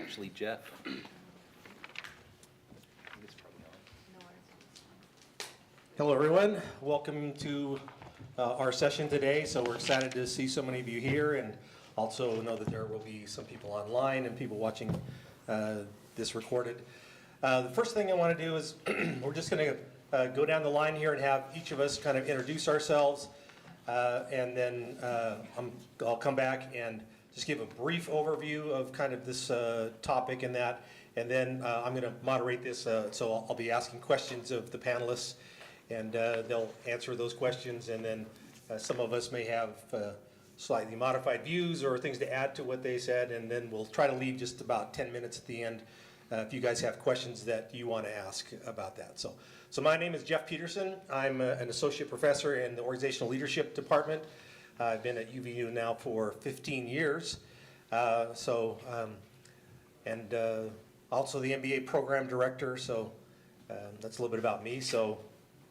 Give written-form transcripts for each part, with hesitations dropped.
Actually, Jeff. Hello, everyone. Welcome to our session today. So we're excited to see so many of you here, and also know that there will be some people online and people watching this recorded. The first thing I want to do is we're just going to go down the line here and have each of us kind of introduce ourselves, and then I'll come back and just give a brief overview of kind of this topic and that, and then I'm going to moderate this, so I'll be asking questions of the panelists, and they'll answer those questions, and then some of us may have slightly modified views or things to add to what they said, and then we'll try to leave just about 10 minutes at the end if you guys have questions that you want to ask about that. So my name is Jeff Peterson. I'm an associate professor in the organizational leadership department. I've been at UVU now for 15 years. Also the MBA program director. So that's a little bit about me. So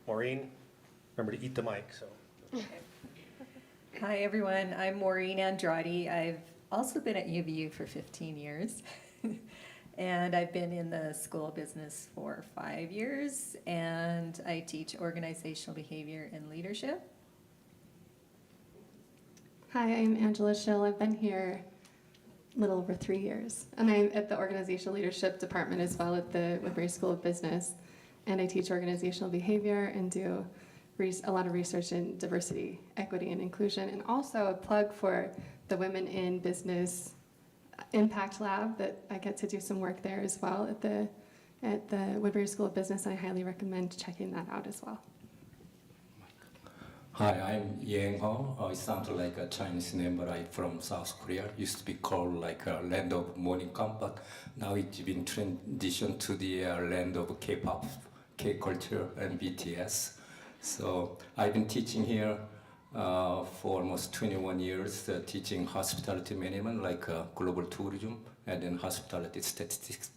Maureen, remember to eat the mic. So. Hi everyone, I'm Maureen Andrade. I've also been at UVU for 15 years. And I've been in the School of Business for 5 years, and I teach organizational behavior and leadership. Hi, I'm Angela Schill. I've been here a little over 3 years, and I'm at the organizational leadership department as well at the Woodbury School of Business, and I teach organizational behavior and do a lot of research in diversity, equity, and inclusion, and also a plug for the Women in Business Impact Lab that I get to do some work there as well at the Woodbury School of Business, and I highly recommend checking that out as well. Hi, I'm Yang Ho. It sounds like a Chinese name, but I'm from South Korea. Used to be called like a land of morning camp, but now it's been transitioned to the land of K-pop, K-culture, and BTS. So I've been teaching here for almost 21 years, teaching hospitality management, like global tourism, and then hospitality statistics.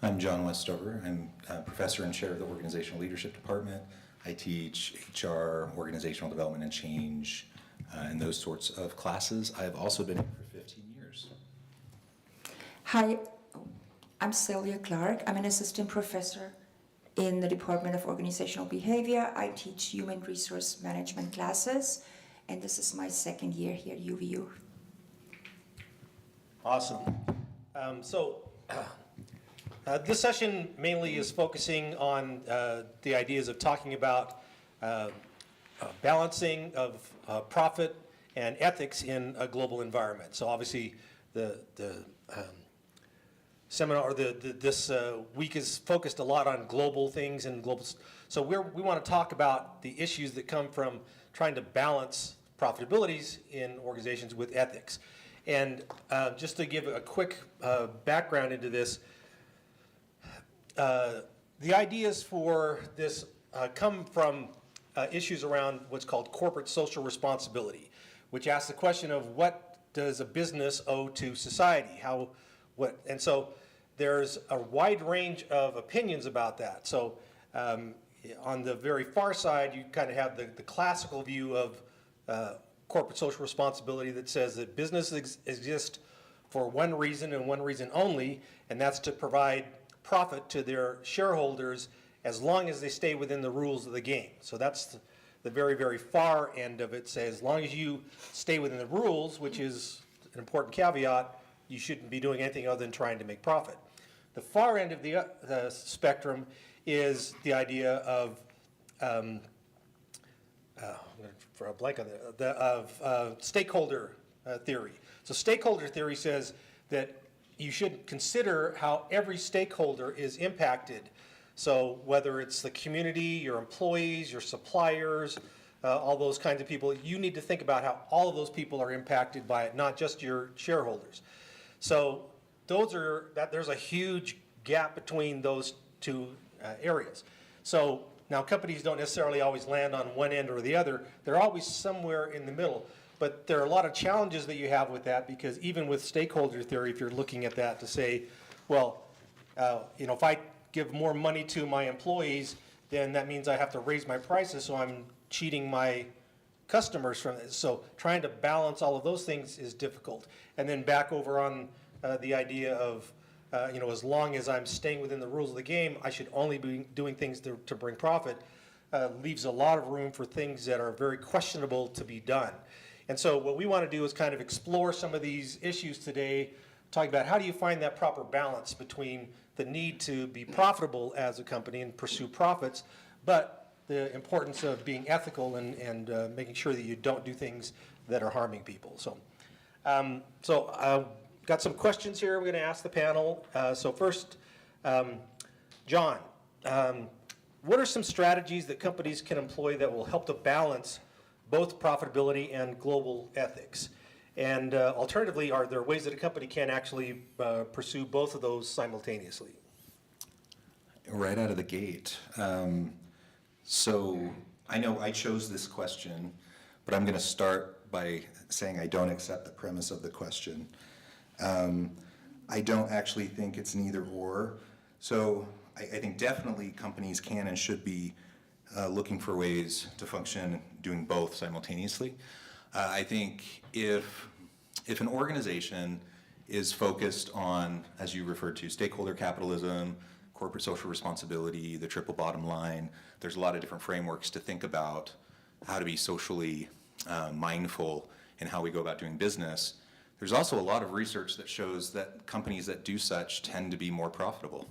I'm John Westover. I'm a professor and chair of the Organizational Leadership Department. I teach HR, organizational development and change, and those sorts of classes. I've also been here for 15 years. Hi, I'm Silvia Clark. I'm an assistant professor in the Department of Organizational Behavior. I teach human resource management classes, and this is my second year here at UVU. Awesome. This session mainly is focusing on the ideas of talking about balancing of profit and ethics in a global environment. So obviously the seminar, or this week is focused a lot on global things and global. So we want to talk about the issues that come from trying to balance profitabilities in organizations with ethics. And just to give a quick background into this, the ideas for this come from issues around what's called corporate social responsibility, which asks the question of what does a business owe to society? And so there's a wide range of opinions about that. So on the very far side, you kind of have the classical view of corporate social responsibility that says that businesses exist for one reason and one reason only, and that's to provide profit to their shareholders as long as they stay within the rules of the game. So that's the very, very far end of it. Say as long as you stay within the rules, which is an important caveat, you shouldn't be doing anything other than trying to make profit. The far end of the spectrum is the idea of I'm going to throw a blank on of stakeholder theory. So stakeholder theory says that you should consider how every stakeholder is impacted. So whether it's the community, your employees, your suppliers, all those kinds of people, you need to think about how all of those people are impacted by it, not just your shareholders. So there's a huge gap between those two areas. So now companies don't necessarily always land on one end or the other. They're always somewhere in the middle. But there are a lot of challenges that you have with that, because even with stakeholder theory, if you're looking at that to say, well, if I give more money to my employees, then that means I have to raise my prices, so I'm cheating my customers from it. So trying to balance all of those things is difficult. And then back over on the idea of, as long as I'm staying within the rules of the game, I should only be doing things to bring profit, leaves a lot of room for things that are very questionable to be done. And so what we want to do is kind of explore some of these issues today, talking about how do you find that proper balance between the need to be profitable as a company and pursue profits, but the importance of being ethical and making sure that you don't do things that are harming people. So got some questions here we're going to ask the panel. So first, John, what are some strategies that companies can employ that will help to balance both profitability and global ethics? And alternatively, are there ways that a company can actually pursue both of those simultaneously? Right out of the gate. So I know I chose this question, but I'm going to start by saying I don't accept the premise of the question. I don't actually think it's an either or. So I think definitely companies can and should be looking for ways to function doing both simultaneously. I think if an organization is focused on, as you referred to, stakeholder capitalism, corporate social responsibility, the triple bottom line, there's a lot of different frameworks to think about how to be socially mindful in how we go about doing business. There's also a lot of research that shows that companies that do such tend to be more profitable.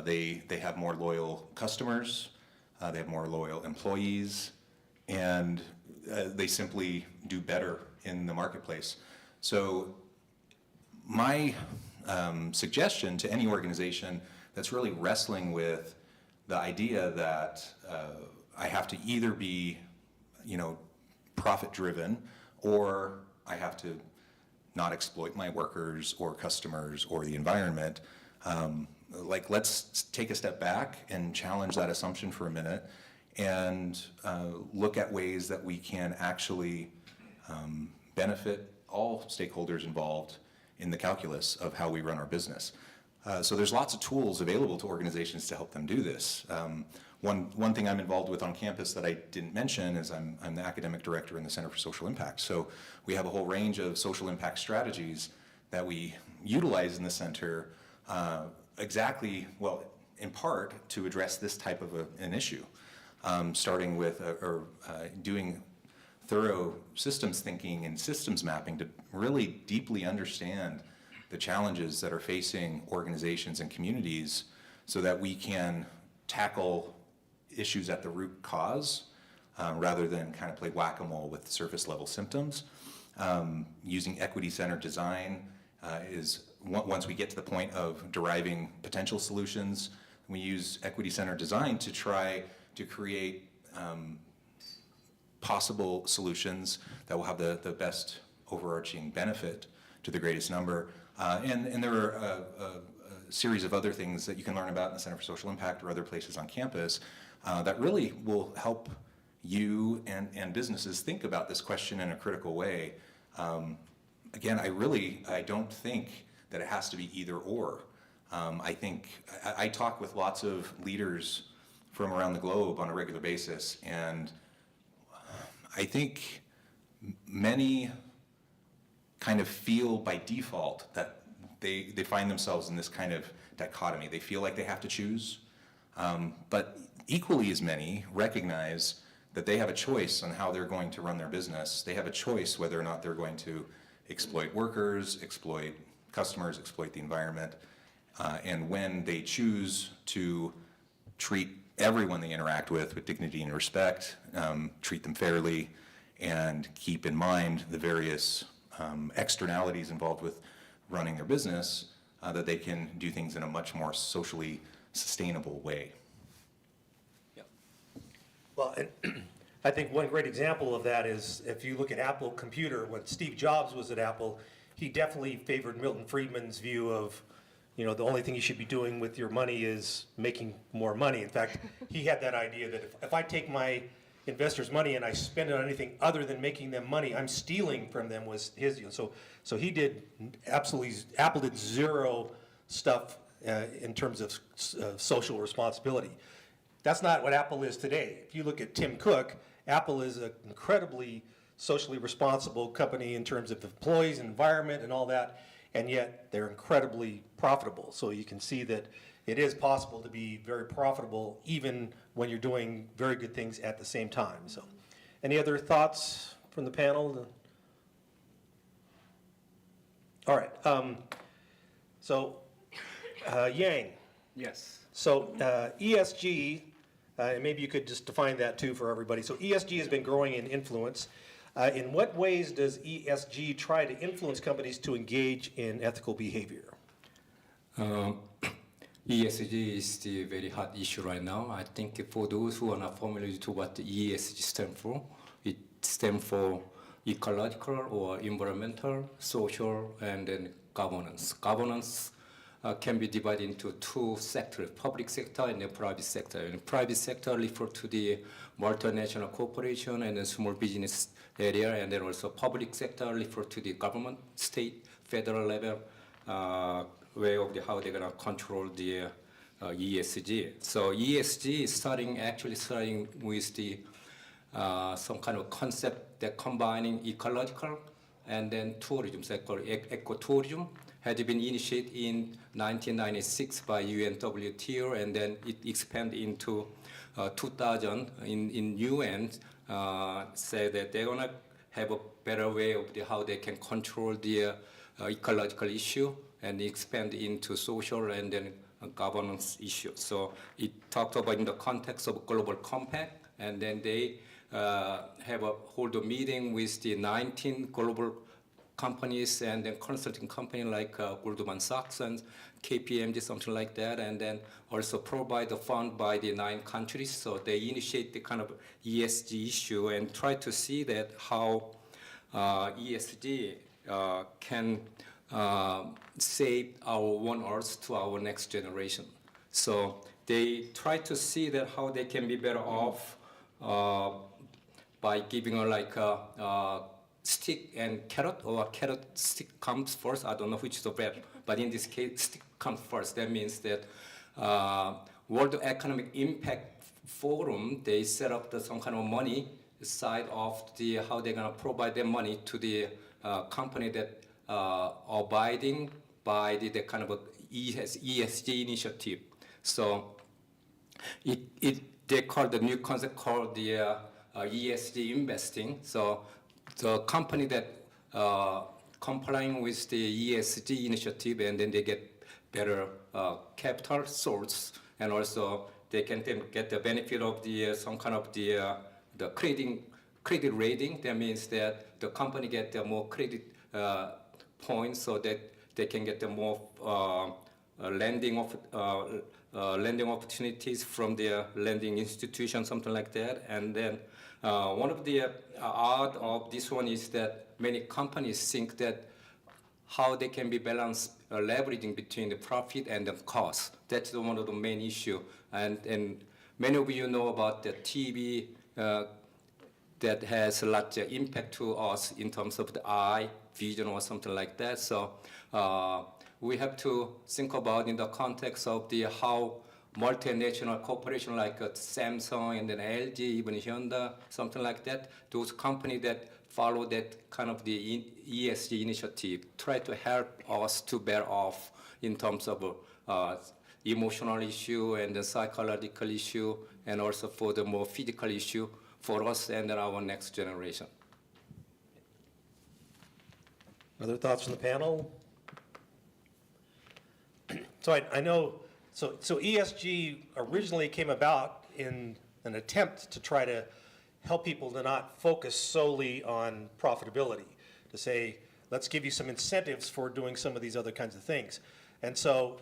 They have more loyal customers, they have more loyal employees, and they simply do better in the marketplace. So my suggestion to any organization that's really wrestling with the idea that I have to either be, profit driven, or I have to not exploit my workers or customers or the environment. Let's take a step back and challenge that assumption for a minute and look at ways that we can actually benefit all stakeholders involved in the calculus of how we run our business. So there's lots of tools available to organizations to help them do this. One thing I'm involved with on campus that I didn't mention is I'm the academic director in the Center for Social Impact. So we have a whole range of social impact strategies that we utilize in the center in part to address this type of an issue, starting with doing thorough systems thinking and systems mapping to really deeply understand the challenges that are facing organizations and communities so that we can tackle issues at the root cause rather than kind of play whack-a-mole with surface level symptoms. Using equity-centered design is, once we get to the point of deriving potential solutions, we use equity-centered design to try to create possible solutions that will have the best overarching benefit to the greatest number. And there are a series of other things that you can learn about in the Center for Social Impact or other places on campus that really will help you and businesses think about this question in a critical way. Again, I don't think that it has to be either or. I talk with lots of leaders from around the globe on a regular basis, and I think many kind of feel by default that they find themselves in this kind of dichotomy. They feel like they have to choose, but equally as many recognize that they have a choice on how they're going to run their business. They have a choice whether or not they're going to exploit workers, exploit customers, exploit the environment, and when they choose to treat everyone they interact with dignity and respect, treat them fairly, and keep in mind the various externalities involved with running their business, that they can do things in a much more socially sustainable way. Yeah. Well, and I think one great example of that is if you look at Apple Computer, when Steve Jobs was at Apple, he definitely favored Milton Friedman's view of, the only thing you should be doing with your money is making more money. In fact, he had that idea that if I take my investors' money and I spend it on anything other than making them money, I'm stealing from them, was his view. So he did Apple did zero stuff in terms of social responsibility. That's not what Apple is today. If you look at Tim Cook, Apple is an incredibly socially responsible company in terms of employees, environment, and all that, and yet they're incredibly profitable. So you can see that it is possible to be very profitable even when you're doing very good things at the same time. So, any other thoughts from the panel? All right. Yang. Yes. So ESG, and maybe you could just define that too for everybody. So ESG has been growing in influence. In what ways does ESG try to influence companies to engage in ethical behavior? ESG is the very hot issue right now. I think for those who are not familiar with what the ESG stands for, it stands for ecological or environmental, social, and then governance. Governance can be divided into two sectors, public sector and the private sector. And private sector refer to the multinational corporation and the small business area, and then also public sector refer to the government, state, federal level way of how they're gonna control the ESG. So ESG is starting with the some kind of concept that combining ecological and then tourism, so called ecotourism, had been initiated in 1996 by UNWTO, and then it expanded into 2000 in UN, say that they're gonna have a better way of how they can control the ecological issue and expand into social and then governance issues. So it talked about in the context of global compact, and then they hold a meeting with the 19 global companies and then consulting company like Goldman Sachs and KPMG, something like that, and then also provide the fund by the 9 countries. So they initiate the kind of ESG issue and try to see that how ESG can save our one Earth to our next generation. So they try to see that how they can be better off by giving a stick and carrot, or carrot stick comes first. I don't know which is the better, but in this case, stick comes first. That means that World Economic Impact Forum, they set up some kind of money side of the how they're gonna provide their money to the company that abiding by the kind of ESG initiative. So they call the new concept called the ESG investing. So the company that complying with the ESG initiative, and then they get better capital source, and also they can then get the benefit of the some kind of the credit rating. That means that the company get the more credit points, so that they can get the more lending opportunities from their lending institution, something like that. And then one of the odd of this one is that many companies think that how they can be balanced leveraging between the profit and the cost. That's one of the main issue. And many of you know about the TV that has a lot of impact to us in terms of the eye, vision, or something like that. So we have to think about in the context of the how multinational corporation like Samsung and then LG, even Hyundai, something like that, those companies that follow that kind of the ESG initiative try to help us to bear off in terms of emotional issue and the psychological issue, and also for the more physical issue for us and our next generation. Other thoughts from the panel? So I know, so ESG originally came about in an attempt to try to help people to not focus solely on profitability, to say, let's give you some incentives for doing some of these other kinds of things. And so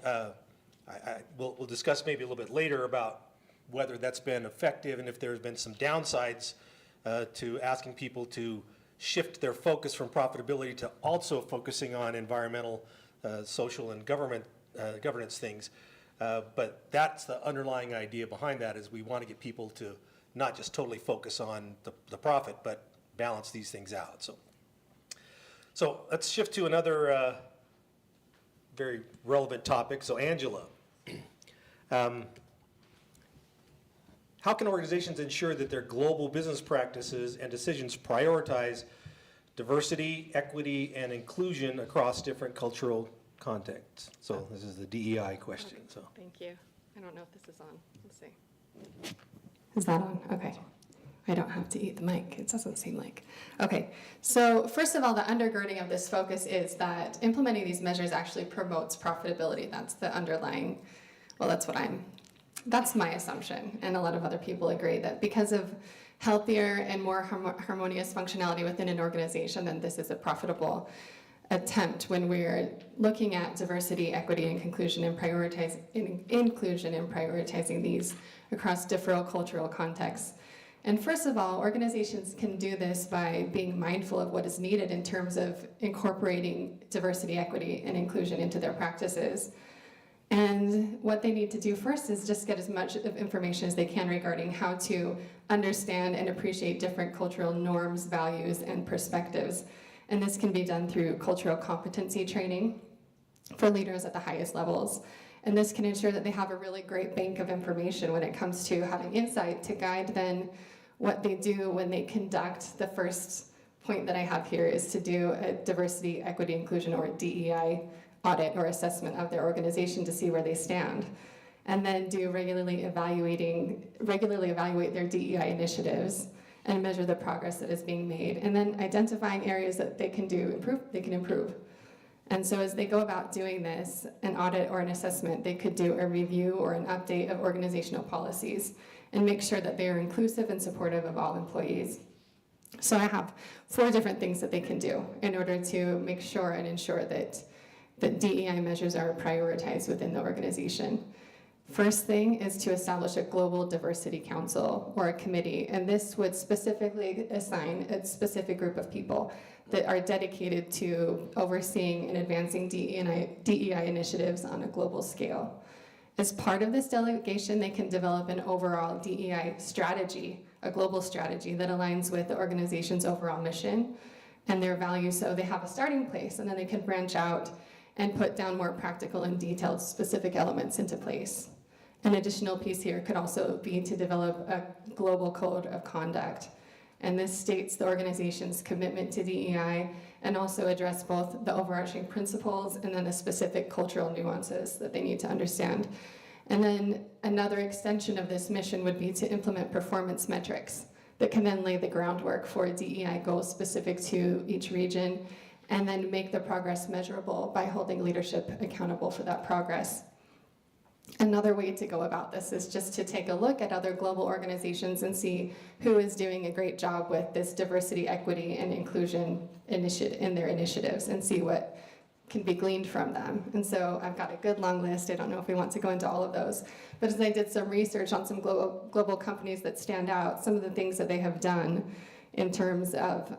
we'll discuss maybe a little bit later about whether that's been effective and if there's been some downsides to asking people to shift their focus from profitability to also focusing on environmental, social, and governance things. But that's the underlying idea behind that, is we want to get people to not just totally focus on the profit, but balance these things out. So let's shift to another very relevant topic. So Angela, how can organizations ensure that their global business practices and decisions prioritize diversity, equity, and inclusion across different cultural contexts? So this is the DEI question. So Thank you. I don't know if this is on. Let's see. Is that on? Okay. I don't have to eat the mic. It doesn't seem like. Okay. So first of all, the undergirding of this focus is that implementing these measures actually promotes profitability. That's the underlying, well, that's my assumption. And a lot of other people agree that because of healthier and more harmonious functionality within an organization, then this is a profitable attempt when we're looking at diversity, equity, and inclusion and prioritizing these across different cultural contexts. And first of all, organizations can do this by being mindful of what is needed in terms of incorporating diversity, equity, and inclusion into their practices. And what they need to do first is just get as much of information as they can regarding how to understand and appreciate different cultural norms, values, and perspectives. And this can be done through cultural competency training for leaders at the highest levels. And this can ensure that they have a really great bank of information when it comes to having insight to guide then what they do when they conduct. The first point that I have here is to do a diversity, equity, inclusion, or DEI audit or assessment of their organization to see where they stand. And then regularly evaluate their DEI initiatives and measure the progress that is being made. And then identifying areas that they can improve. And so as they go about doing this, an audit or an assessment, they could do a review or an update of organizational policies and make sure that they are inclusive and supportive of all employees. So I have 4 different things that they can do in order to make sure and ensure that DEI measures are prioritized within the organization. First thing is to establish a global diversity council or a committee, and this would specifically assign a specific group of people that are dedicated to overseeing and advancing DEI initiatives on a global scale. As part of this delegation, they can develop an overall DEI strategy, a global strategy that aligns with the organization's overall mission and their values, so they have a starting place, and then they can branch out and put down more practical and detailed specific elements into place. An additional piece here could also be to develop a global code of conduct. And this states the organization's commitment to DEI and also address both the overarching principles and then the specific cultural nuances that they need to understand. And then another extension of this mission would be to implement performance metrics that can then lay the groundwork for DEI goals specific to each region and then make the progress measurable by holding leadership accountable for that progress. Another way to go about this is just to take a look at other global organizations and see who is doing a great job with this diversity, equity, and inclusion in their initiatives and see what can be gleaned from them. And so I've got a good long list. I don't know if we want to go into all of those. But as I did some research on some global companies that stand out, some of the things that they have done in terms of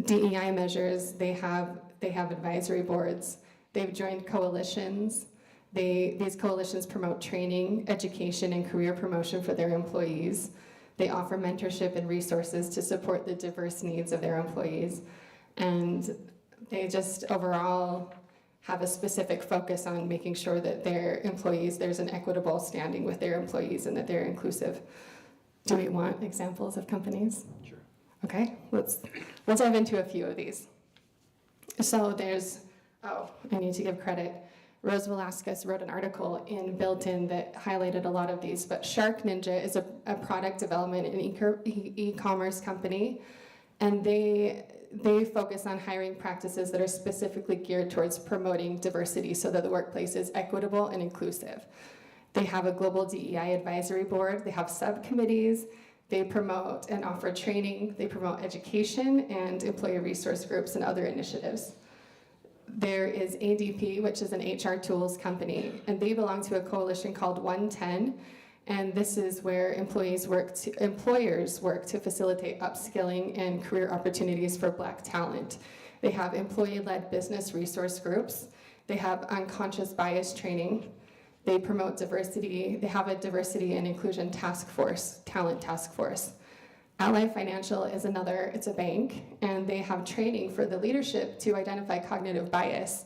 DEI measures, they have advisory boards. They've joined coalitions. These coalitions promote training, education, and career promotion for their employees. They offer mentorship and resources to support the diverse needs of their employees. And they just overall have a specific focus on making sure that their employees, there's an equitable standing with their employees and that they're inclusive. Do we want examples of companies? sure. Okay, we'll dive into a few of these. So I need to give credit. Rose Velasquez wrote an article in Built-In that highlighted a lot of these, but Shark Ninja is a product development and e-commerce company, and they focus on hiring practices that are specifically geared towards promoting diversity so that the workplace is equitable and inclusive. They have a global DEI advisory board, they have subcommittees, they promote and offer training, they promote education and employee resource groups and other initiatives. There is ADP, which is an HR tools company, and they belong to a coalition called 110, and this is where employers work to facilitate upskilling and career opportunities for Black talent. They have employee-led business resource groups. They have unconscious bias training. They promote diversity. They have a diversity and inclusion task force, talent task force. Ally Financial is it's a bank, and they have training for the leadership to identify cognitive bias.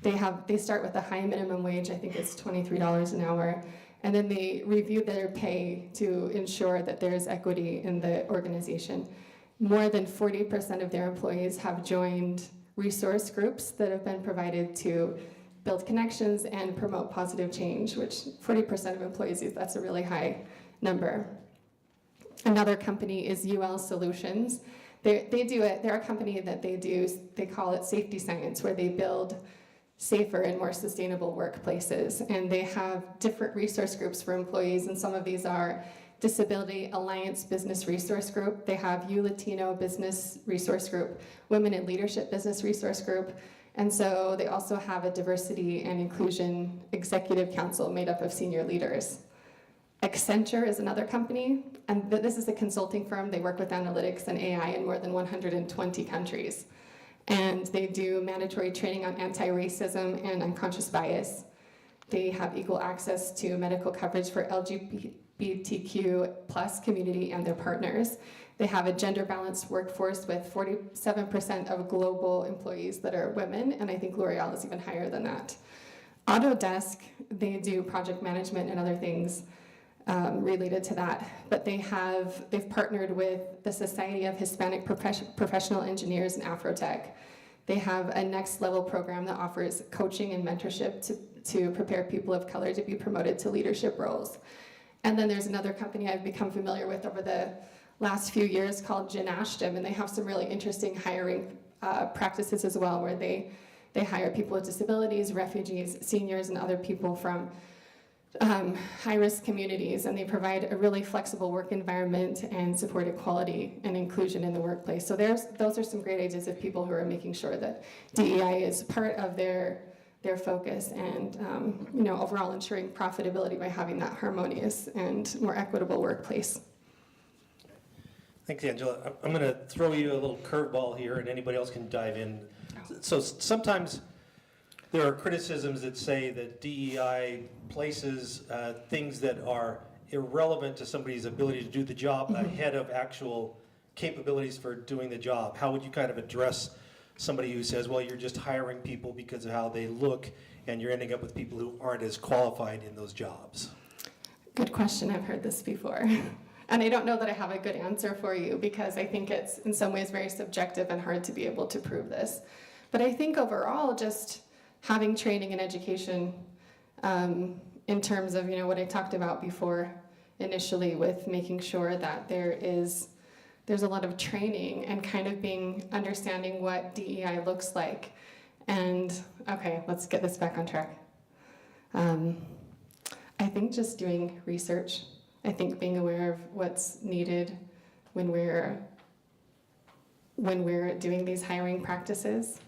They start with a high minimum wage, I think it's $23 an hour, and then they review their pay to ensure that there's equity in the organization. More than 40% of their employees have joined resource groups that have been provided to build connections and promote positive change, which 40% of employees, that's a really high number. Another company is UL Solutions. They're a company that they call it safety science, where they build safer and more sustainable workplaces. And they have different resource groups for employees, and some of these are Disability Alliance Business Resource Group. They have U Latino Business Resource Group, Women in Leadership Business Resource Group. And so they also have a diversity and inclusion executive council made up of senior leaders. Accenture is another company, and this is a consulting firm. They work with analytics and AI in more than 120 countries. And they do mandatory training on anti-racism and unconscious bias. They have equal access to medical coverage for LGBTQ plus community and their partners. They have a gender-balanced workforce with 47% of global employees that are women, and I think L'Oreal is even higher than that. Autodesk, they do project management and other things related to that, but they've partnered with the Society of Hispanic Professional Engineers and Afrotech. They have a next level program that offers coaching and mentorship to prepare people of color to be promoted to leadership roles. And then there's another company I've become familiar with over the last few years called Genashtim, and they have some really interesting hiring practices as well, where they hire people with disabilities, refugees, seniors, and other people from high-risk communities, and they provide a really flexible work environment and support equality and inclusion in the workplace. So those are some great ideas of people who are making sure that DEI is part of their focus, and overall ensuring profitability by having that harmonious and more equitable workplace. Thanks, Angela. I'm going to throw you a little curveball here, and anybody else can dive in. So sometimes there are criticisms that say that DEI places things that are irrelevant to somebody's ability to do the job ahead of actual capabilities for doing the job. How would you kind of address somebody who says, well, you're just hiring people because of how they look, and you're ending up with people who aren't as qualified in those jobs? Good question. I've heard this before. And I don't know that I have a good answer for you, because I think it's in some ways very subjective and hard to be able to prove this. But I think overall, just having training and education in terms of what I talked about before initially, with making sure that there's a lot of training and kind of understanding what DEI looks like. And okay, let's get this back on track. I think just doing research. I think being aware of what's needed when we're doing these hiring practices,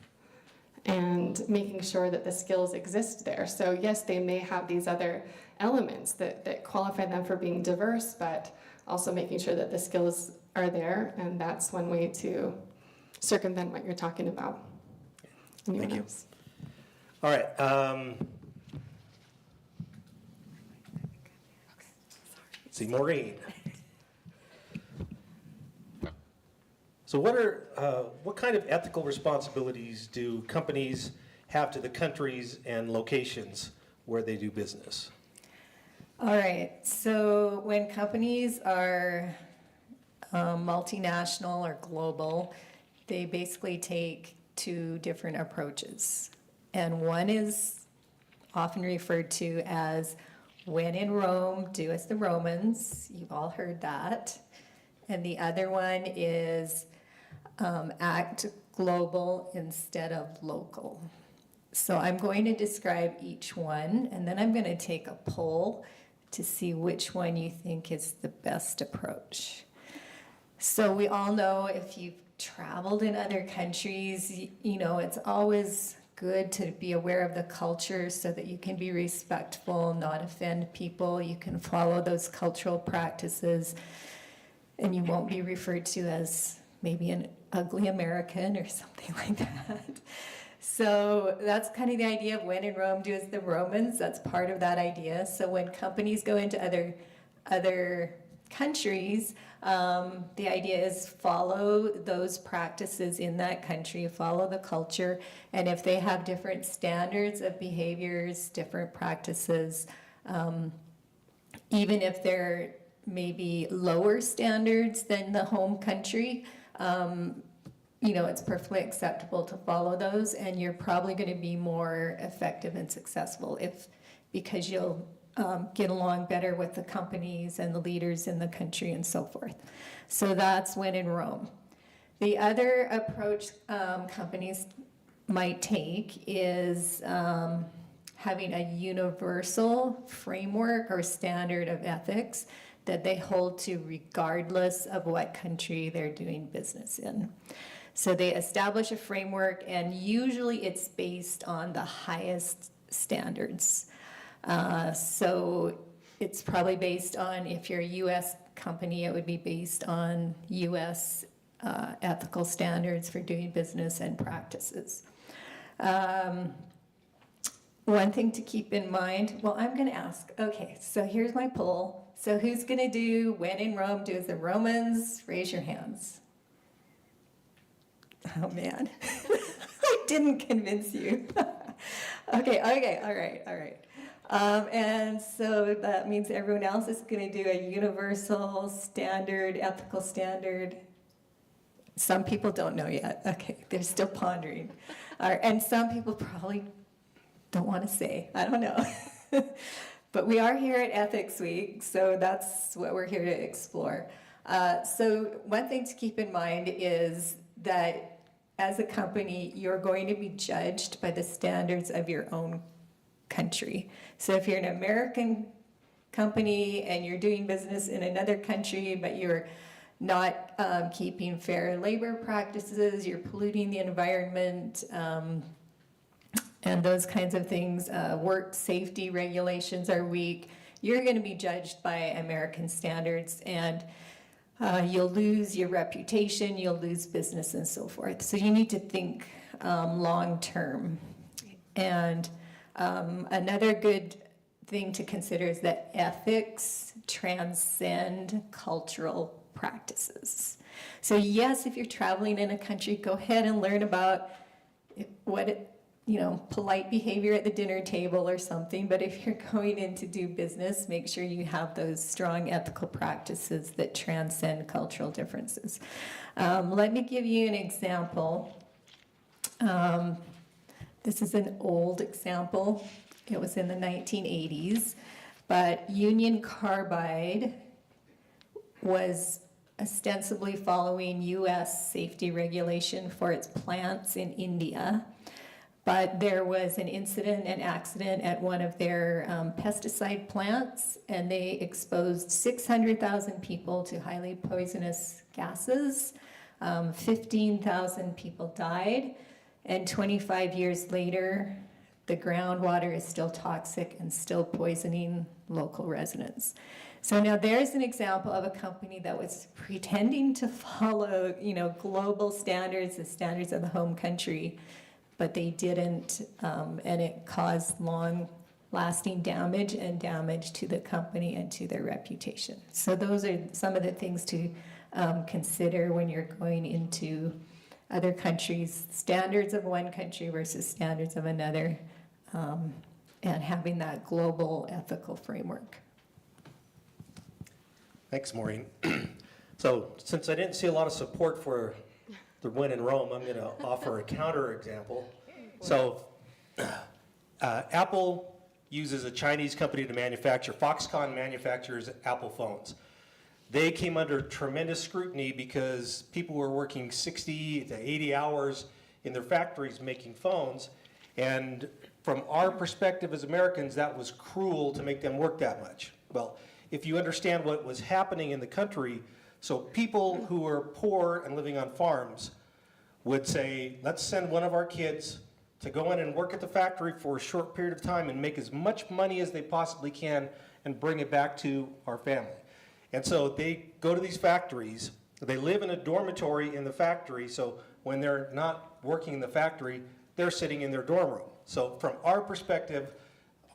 and making sure that the skills exist there. So yes, they may have these other elements that qualify them for being diverse, but also making sure that the skills are there, and that's one way to circumvent what you're talking about. Anyone Thank you. else? All right. Let's see, Maureen. So what kind of ethical responsibilities do companies have to the countries and locations where they do business? All right, so when companies are multinational or global, they basically take two different approaches. And one is often referred to as when in Rome, do as the Romans. You've all heard that. And the other one is act global instead of local. So I'm going to describe each one, and then I'm going to take a poll to see which one you think is the best approach. So we all know, if you've traveled in other countries, it's always good to be aware of the culture so that you can be respectful, not offend people. You can follow those cultural practices, and you won't be referred to as maybe an ugly American or something like that. So that's kind of the idea of when in Rome, do as the Romans. That's part of that idea. So when companies go into other countries, the idea is follow those practices in that country, follow the culture, and if they have different standards of behaviors, different practices, even if they're maybe lower standards than the home country, it's perfectly acceptable to follow those, and you're probably going to be more effective and successful because you'll get along better with the companies and the leaders in the country and so forth. So that's when in Rome. The other approach companies might take is having a universal framework or standard of ethics that they hold to regardless of what country they're doing business in. So they establish a framework, and usually it's based on the highest standards. So it's probably based on, if you're a U.S. company, it would be based on U.S. Ethical standards for doing business and practices. One thing to keep in mind, well, I'm going to ask, okay, so here's my poll. So who's going to do when in Rome, do as the Romans? Raise your hands. Oh, man. I didn't convince you. Okay, all right. And so that means everyone else is going to do a universal standard, ethical standard. Some people don't know yet. Okay, they're still pondering. All right, and some people probably don't want to say. I don't know. But we are here at Ethics Week, so that's what we're here to explore. So one thing to keep in mind is that as a company, you're going to be judged by the standards of your own country. So if you're an American company and you're doing business in another country, but you're not keeping fair labor practices, you're polluting the environment, and those kinds of things, work safety regulations are weak, you're going to be judged by American standards, and you'll lose your reputation, you'll lose business, and so forth. So you need to think long term. And another good thing to consider is that ethics transcend cultural practices. So yes, if you're traveling in a country, go ahead and learn about polite behavior at the dinner table or something. But if you're going in to do business, make sure you have those strong ethical practices that transcend cultural differences. Let me give you an example. This is an old example. It was in the 1980s, but Union Carbide was ostensibly following U.S. safety regulation for its plants in India. But there was an accident at one of their pesticide plants, and they exposed 600,000 people to highly poisonous gases. 15,000 people died, and 25 years later, the groundwater is still toxic and still poisoning local residents. So now there's an example of a company that was pretending to follow, global standards, the standards of the home country, but they didn't, and it caused long-lasting damage and damage to the company and to their reputation. So those are some of the things to consider when you're going into other countries, standards of one country versus standards of another, and having that global ethical framework. Thanks, Maureen. So since I didn't see a lot of support for the win in Rome, I'm going to offer a counter example. So Apple uses a Chinese company to manufacture, Foxconn manufactures Apple phones. They came under tremendous scrutiny because people were working 60 to 80 hours in their factories making phones. And from our perspective as Americans, that was cruel to make them work that much. Well, if you understand what was happening in the country, so people who were poor and living on farms would say, let's send one of our kids to go in and work at the factory for a short period of time and make as much money as they possibly can and bring it back to our family. And so they go to these factories, they live in a dormitory in the factory, so when they're not working in the factory, they're sitting in their dorm room. So from our perspective,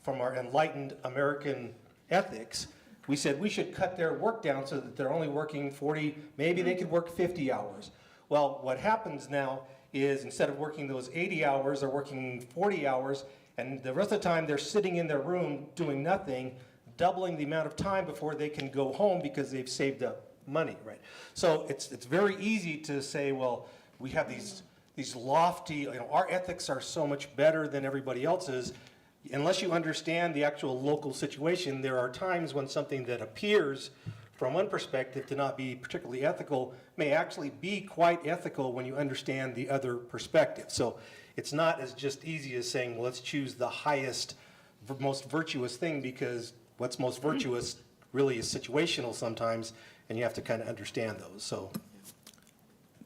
from our enlightened American ethics, we said we should cut their work down so that they're only working 40, maybe they could work 50 hours. Well, what happens now is instead of working those 80 hours, they're working 40 hours, and the rest of the time they're sitting in their room doing nothing. doubling the amount of time before they can go home because they've saved up money, right? So it's very easy to say, well, we have these lofty, you know, our ethics are so much better than everybody else's. Unless you understand the actual local situation, there are times when something that appears from one perspective to not be particularly ethical may actually be quite ethical when you understand the other perspective. So it's not as just easy as saying, well, let's choose the highest, most virtuous thing, because what's most virtuous really is situational sometimes, and you have to kind of understand those. So,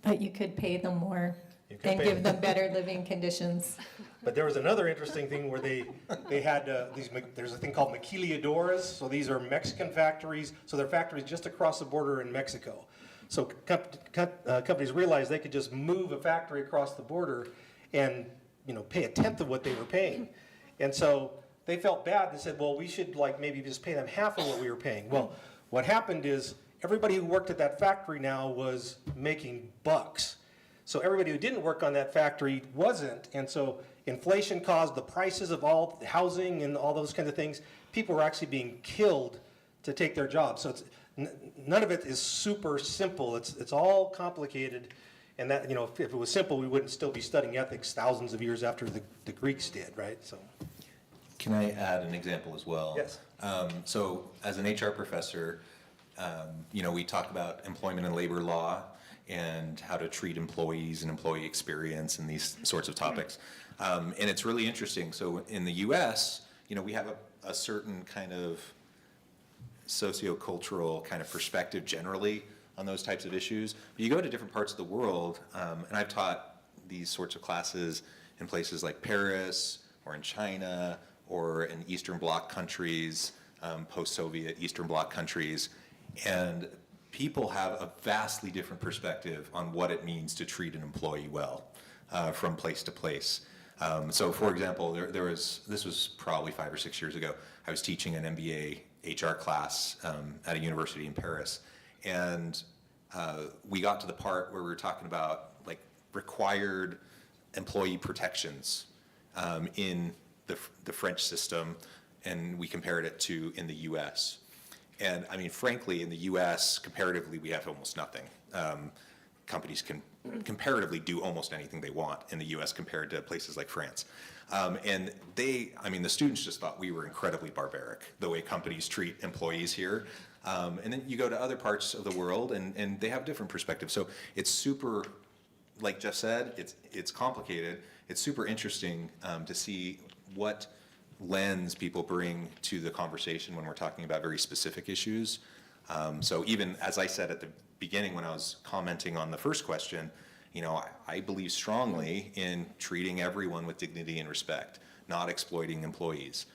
But you could pay them more You could and pay give them. them better living conditions. but there was another interesting thing where they had there's a thing called maquiladoras. So these are Mexican factories. So they're factories just across the border in Mexico. So companies realized they could just move a factory across the border and, you know, pay a tenth of what they were paying. And so they felt bad. They said, well, we should like maybe just pay them half of what we were paying. Well, what happened is everybody who worked at that factory now was making bucks. So everybody who didn't work on that factory wasn't. And so inflation caused the prices of all housing and all those kinds of things. People were actually being killed to take their jobs. So it's, none of it is super simple. It's all complicated. And that, you know, if it was simple, we wouldn't still be studying ethics thousands of years after the Greeks did, right? So. Can I add an example as well? Yes. So as an HR professor, you know, we talk about employment and labor law and how to treat employees and employee experience and these sorts of topics. And it's really interesting. So in the US, you know, we have a certain kind of sociocultural kind of perspective generally on those types of issues. But you go to different parts of the world, and I've taught these sorts of classes in places like Paris or in China or in Eastern Bloc countries, post-Soviet Eastern Bloc countries, and people have a vastly different perspective on what it means to treat an employee well from place to place. So for example, this was probably 5 or 6 years ago, I was teaching an MBA HR class at a university in Paris, and we got to the part where we were talking about like required employee protections in the French system, and we compared it to in the US. And I mean, frankly, in the US, comparatively, we have almost nothing. Companies can comparatively do almost anything they want in the US compared to places like France. And the students just thought we were incredibly barbaric, the way companies treat employees here. And then you go to other parts of the world and they have different perspectives. So it's super, like Jeff said, it's complicated. It's super interesting to see what lens people bring to the conversation when we're talking about very specific issues. So even as I said at the beginning when I was commenting on the first question, you know, I believe strongly in treating everyone with dignity and respect, not exploiting employees.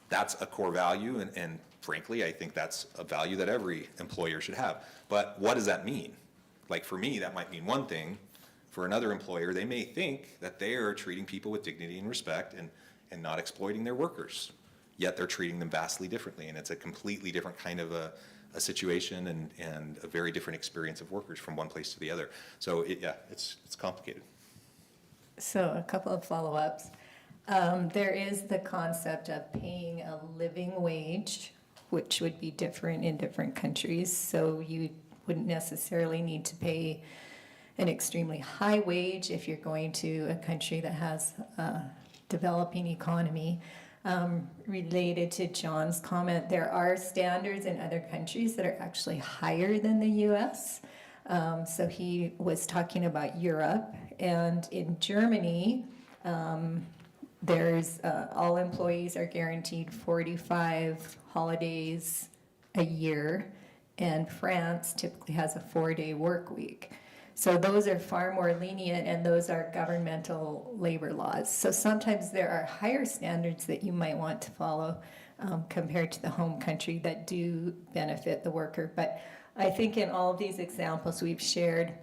That's a core value, and frankly, I think that's a value that every employer should have. But what does that mean? Like for me, that might mean one thing. For another employer, they may think that they are treating people with dignity and respect and not exploiting their workers, yet they're treating them vastly differently, and it's a completely different kind of a situation and a very different experience of workers from one place to the other. So it's complicated. So a couple of follow-ups. There is the concept of paying a living wage, which would be different in different countries. So you wouldn't necessarily need to pay an extremely high wage if you're going to a country that has a developing economy. Related to John's comment, there are standards in other countries that are actually higher than the US. So he was talking about Europe, and in Germany, there's all employees are guaranteed 45 holidays a year, and France typically has a 4-day work week. So those are far more lenient, and those are governmental labor laws. So sometimes there are higher standards that you might want to follow compared to the home country that do benefit the worker. But I think in all of these examples we've shared,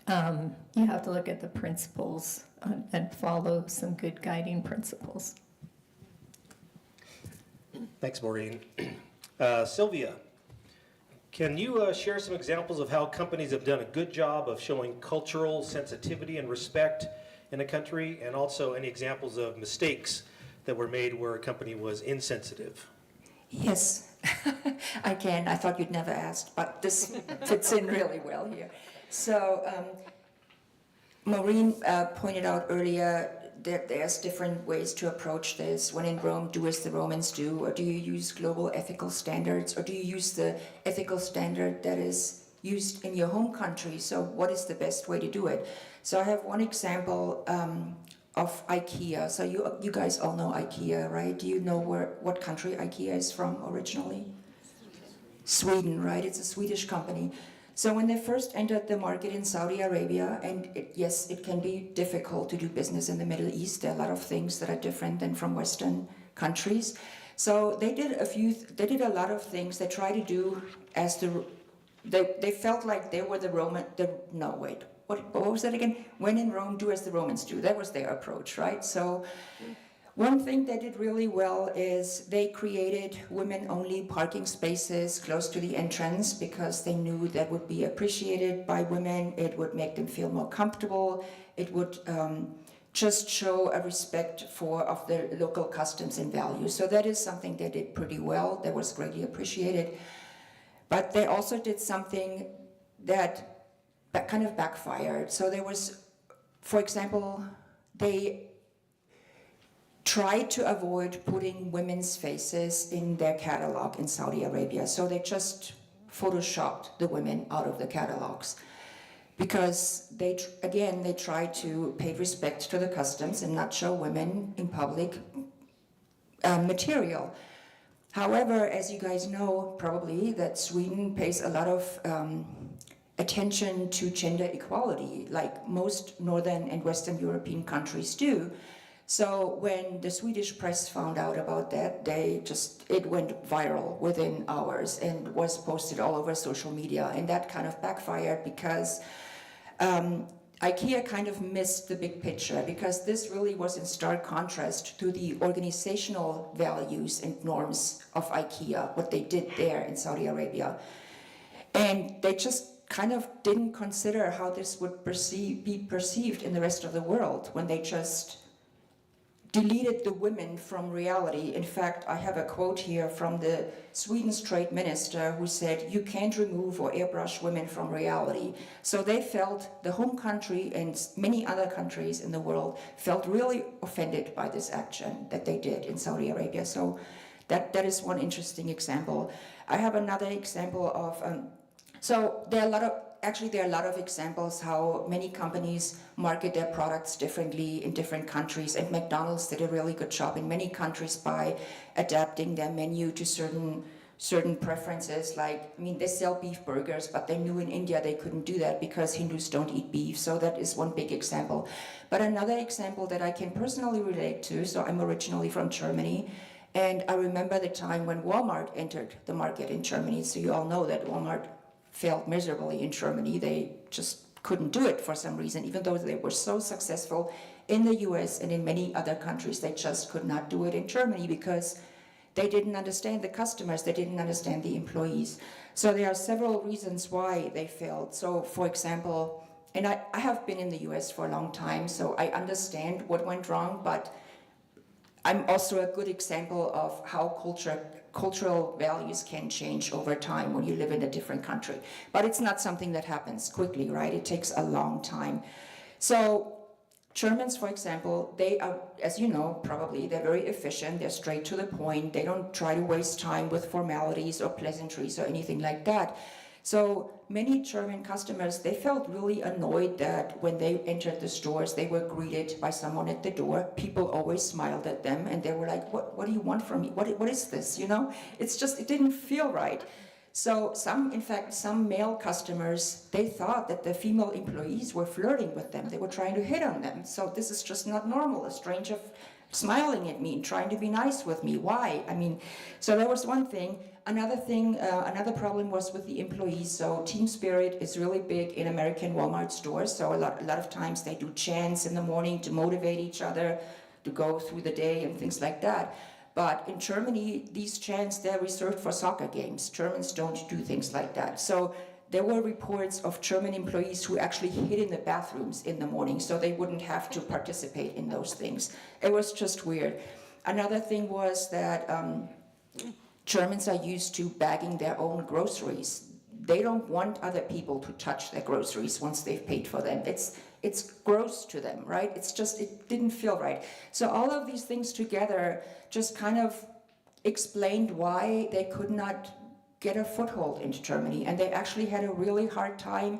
you have to look at the principles and follow some good guiding principles. Thanks, Maureen. Silvia, can you share some examples of how companies have done a good job of showing cultural sensitivity and respect in a country, and also any examples of mistakes that were made where a company was insensitive? Yes, I can. I thought you'd never asked, but this fits in really well here. So, Maureen pointed out earlier that there's different ways to approach this. When in Rome, do as the Romans do, or do you use global ethical standards, or do you use the ethical standard that is used in your home country? So what is the best way to do it? So I have one example of IKEA. So you guys all know IKEA, right? Do you know what country IKEA is from originally? Sweden, right? It's a Swedish company. So when they first entered the market in Saudi Arabia, and yes, it can be difficult to do business in the Middle East. There are a lot of things that are different than from Western countries. So they did a lot of things. They tried to do as they felt like they were what was that again? When in Rome, do as the Romans do. That was their approach, right? So one thing they did really well is they created women-only parking spaces close to the entrance because they knew that would be appreciated by women. It would make them feel more comfortable. It would just show a respect of the local customs and values. So that is something they did pretty well. That was greatly appreciated. But they also did something that kind of backfired. So there was, for example, they tried to avoid putting women's faces in their catalog in Saudi Arabia. So they just photoshopped the women out of the catalogs because they tried to pay respect to the customs and not show women in public material. However, as you guys know probably, that Sweden pays a lot of attention to gender equality, like most Northern and Western European countries do. So when the Swedish press found out about that, it went viral within hours and was posted all over social media. And that kind of backfired because IKEA kind of missed the big picture, because this really was in stark contrast to the organizational values and norms of IKEA, what they did there in Saudi Arabia. And they just kind of didn't consider how this would be perceived in the rest of the world when they just deleted the women from reality. In fact, I have a quote here from the Sweden's trade minister who said, "You can't remove or airbrush women from reality." So they felt, the home country and many other countries in the world felt really offended by this action that they did in Saudi Arabia. So that is one interesting example. I have another example of, so there are a lot of examples how many companies market their products differently in different countries, and McDonald's did a really good job in many countries by adapting their menu to certain preferences. Like, I mean, they sell beef burgers, but they knew in India they couldn't do that because Hindus don't eat beef. So that is one big example. But another example that I can personally relate to, so I'm originally from Germany, and I remember the time when Walmart entered the market in Germany. So you all know that Walmart failed miserably in Germany. They just couldn't do it for some reason, even though they were so successful in the US and in many other countries. They just could not do it in Germany because they didn't understand the customers, they didn't understand the employees. So there are several reasons why they failed. So for example, and I have been in the US for a long time, so I understand what went wrong, but I'm also a good example of how cultural values can change over time when you live in a different country. But it's not something that happens quickly, right? It takes a long time. So Germans, for example, they are, as you know, probably, they're very efficient, they're straight to the point, they don't try to waste time with formalities or pleasantries or anything like that. So many German customers, they felt really annoyed that when they entered the stores, they were greeted by someone at the door. People always smiled at them and they were like, what do you want from me? What is this, you know? It's just, it didn't feel right. So in fact, some male customers, they thought that the female employees were flirting with them. They were trying to hit on them. So this is just not normal. A stranger smiling at me and trying to be nice with me. Why? I mean, so that was one thing. Another thing, another problem was with the employees. So team spirit is really big in American Walmart stores. So a lot of times they do chants in the morning to motivate each other to go through the day and things like that. But in Germany, these chants, they're reserved for soccer games. Germans don't do things like that. So there were reports of German employees who actually hid in the bathrooms in the morning so they wouldn't have to participate in those things. It was just weird. Another thing was that Germans are used to bagging their own groceries. They don't want other people to touch their groceries once they've paid for them. It's gross to them, right? It didn't feel right. So all of these things together just kind of explained why they could not get a foothold into Germany. And they actually had a really hard time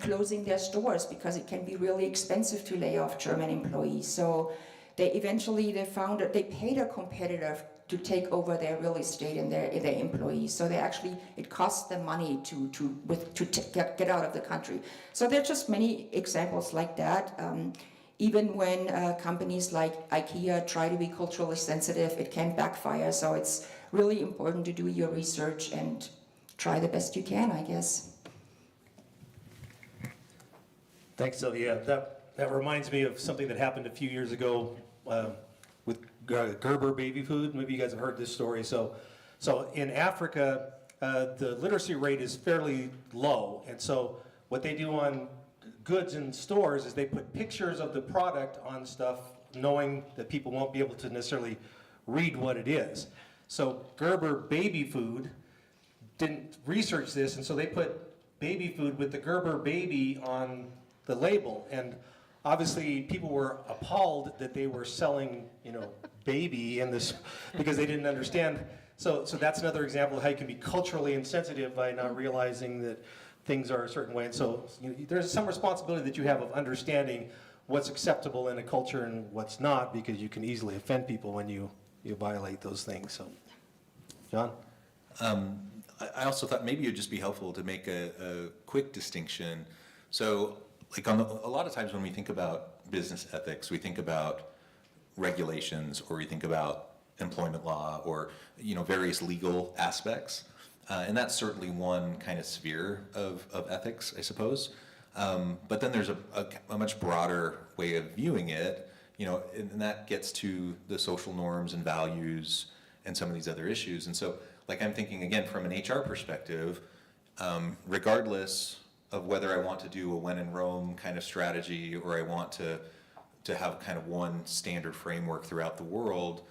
closing their stores because it can be really expensive to lay off German employees. So they found that they paid a competitor to take over their real estate and their employees. So it cost them money to get out of the country. So there are just many examples like that. Even when companies like IKEA try to be culturally sensitive, it can backfire. So it's really important to do your research and try the best you can, I guess. Thanks, Sylvia. That reminds me of something that happened a few years ago with Gerber baby food. Maybe you guys have heard this story. So in Africa, the literacy rate is fairly low. And so what they do on goods in stores is they put pictures of the product on stuff knowing that people won't be able to necessarily read what it is. So Gerber baby food didn't research this, and so they put baby food with the Gerber baby on the label. And obviously people were appalled that they were selling, baby in this because they didn't understand. So that's another example of how you can be culturally insensitive by not realizing that things are a certain way. And so there's some responsibility that you have of understanding what's acceptable in a culture and what's not, because you can easily offend people when you violate those things. So, John? I also thought maybe it would just be helpful to make a quick distinction. So, like a lot of times when we think about business ethics, we think about regulations, or we think about employment law, or various legal aspects. And that's certainly one kind of sphere of ethics, I suppose. But then there's a much broader way of viewing it, and that gets to the social norms and values and some of these other issues. And so, like, I'm thinking, again, from an HR perspective, regardless of whether I want to do a when in Rome kind of strategy, or I want to have kind of one standard framework throughout the world,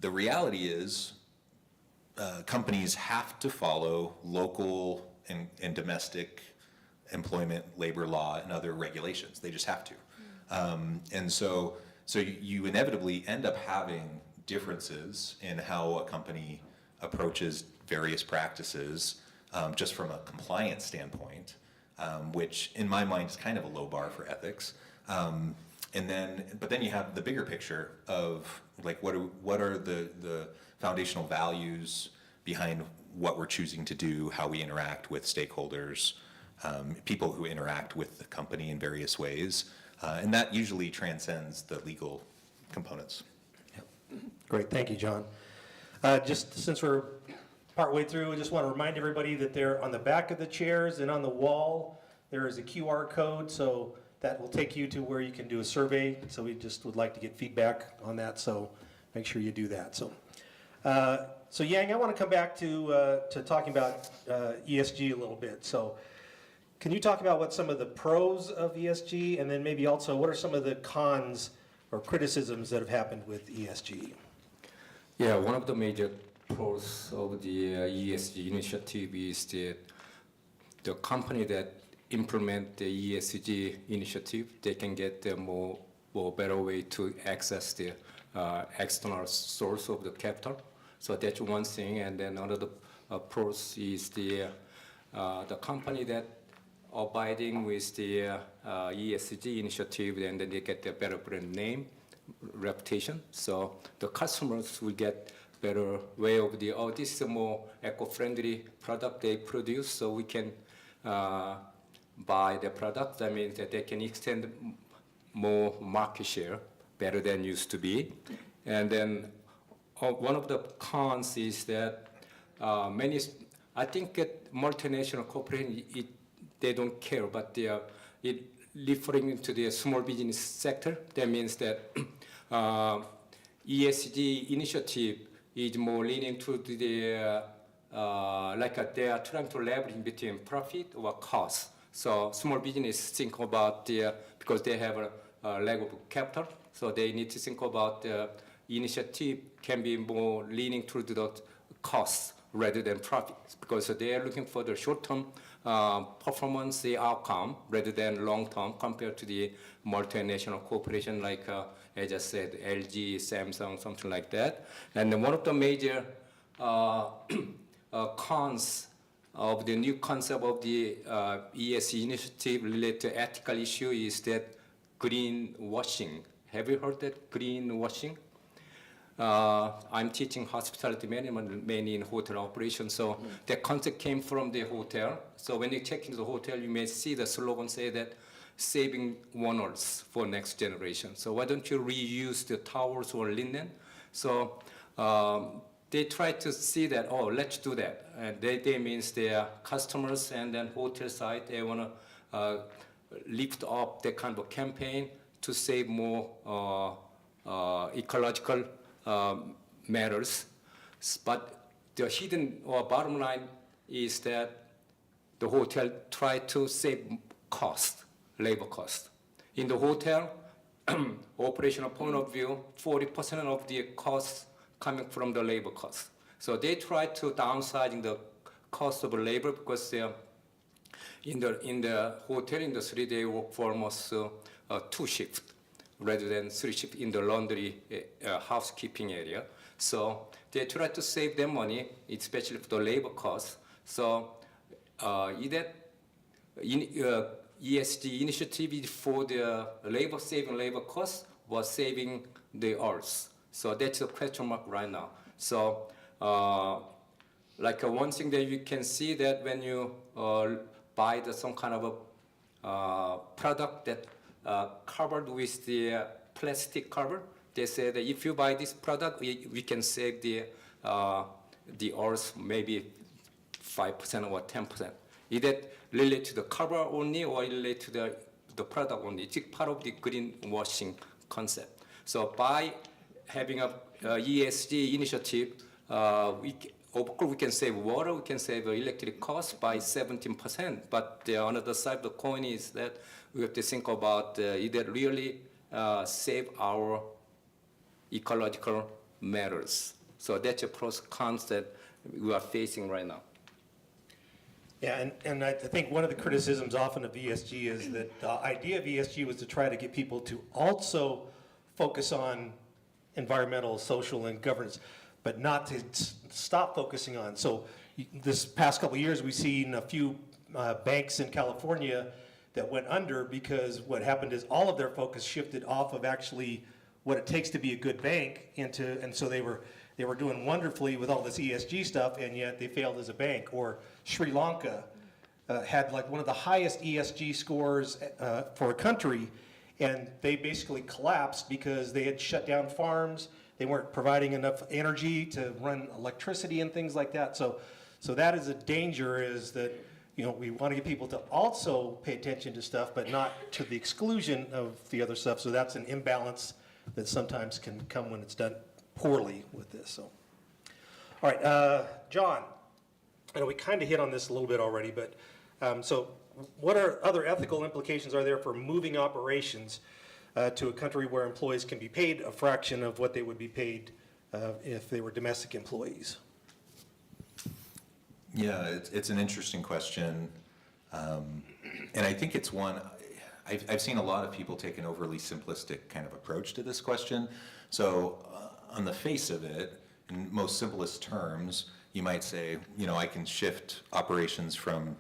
the reality is companies have to follow local and domestic employment, labor law, and other regulations. They just have to. And so you inevitably end up having differences in how a company approaches various practices, just from a compliance standpoint, which in my mind is kind of a low bar for ethics. But then you have the bigger picture of, like, what are the foundational values behind what we're choosing to do, how we interact with stakeholders, people who interact with the company in various ways, and that usually transcends the legal components. Yep. Great, thank you, John. Just since we're partway through, I just want to remind everybody that they're on the back of the chairs and on the wall, there is a QR code, so that will take you to where you can do a survey. So we just would like to get feedback on that, so make sure you do that. So Yang, I want to come back to talking about ESG a little bit. So can you talk about what some of the pros of ESG, and then maybe also what are some of the cons or criticisms that have happened with ESG? Yeah, one of the major pros of the ESG initiative is that the company that implement the ESG initiative, they can get a more better way to access the external source of the capital. So that's one thing. And then another pros is the company that abiding with the ESG initiative, and then they get a better brand name, reputation. So the customers will get better way of this is a more eco-friendly product they produce, so we can buy the product. That means that they can extend more market share better than used to be. And then one of the cons is that I think that multinational corporations, they don't care, but they are referring to the small business sector. That means that ESG initiative is more leaning to the they are trying to leverage between profit or cost. So small business think about because they have a lack of capital, so they need to think about the initiative can be more leaning to the costs rather than profits, because they are looking for the short-term performance, the outcome, rather than long-term compared to the multinational corporation like, as I said, LG, Samsung, something like that. And then one of the major cons of the new concept of the ESG initiative related to ethical issue is that greenwashing. Have you heard that greenwashing? I'm teaching hospitality management mainly in hotel operations, so that concept came from the hotel. So when you check into the hotel, you may see the slogan say that saving wonders for next generation. So why don't you reuse the towels or linen? So they try to see that, oh, let's do that. And they means their customers and then hotel side, they want to lift up that kind of campaign to save more ecological matters. But the hidden or bottom line is that the hotel tried to save cost, labor cost. In the hotel, operational point of view, 40% of the costs coming from the labor cost. So they tried to downsizing the cost of labor because they are in the hotel industry, they work for almost 2 shifts rather than 3 shifts in the laundry housekeeping area. So they try to save their money, especially for the labor costs. So ESG initiative for the saving labor costs was saving the earth. So that's a question mark right now. So one thing that you can see that when you buy some kind of a product that covered with the plastic cover, they say that if you buy this product, we can save the earth maybe 5% or 10%. Is that related to the cover only or related to the product only? It's part of the greenwashing concept. So by having a ESG initiative, of course we can save water, we can save electric costs by 17%, but the another side of the coin is that we have to think about did it really save our ecological matters. So that's a pros and cons that we are facing right now. Yeah, and I think one of the criticisms often of ESG is that the idea of ESG was to try to get people to also focus on environmental, social, and governance, but not to stop focusing on. So this past couple of years, we've seen a few banks in California that went under because what happened is all of their focus shifted off of actually what it takes to be a good bank into, and so they were doing wonderfully with all this ESG stuff, and yet they failed as a bank. Or Sri Lanka had like one of the highest ESG scores for a country, and they basically collapsed because they had shut down farms. They weren't providing enough energy to run electricity and things like that. So that is a danger, is that, you know, we want to get people to also pay attention to stuff, but not to the exclusion of the other stuff. So that's an imbalance that sometimes can come when it's done poorly with this. So, all right, John, I know we kind of hit on this a little bit already, but so what are other ethical implications are there for moving operations to a country where employees can be paid a fraction of what they would be paid if they were domestic employees? Yeah, it's an interesting question, and I think it's one, I've seen a lot of people take an overly simplistic kind of approach to this question. So on the face of it, in most simplest terms, you might say, you know, I can shift operations from,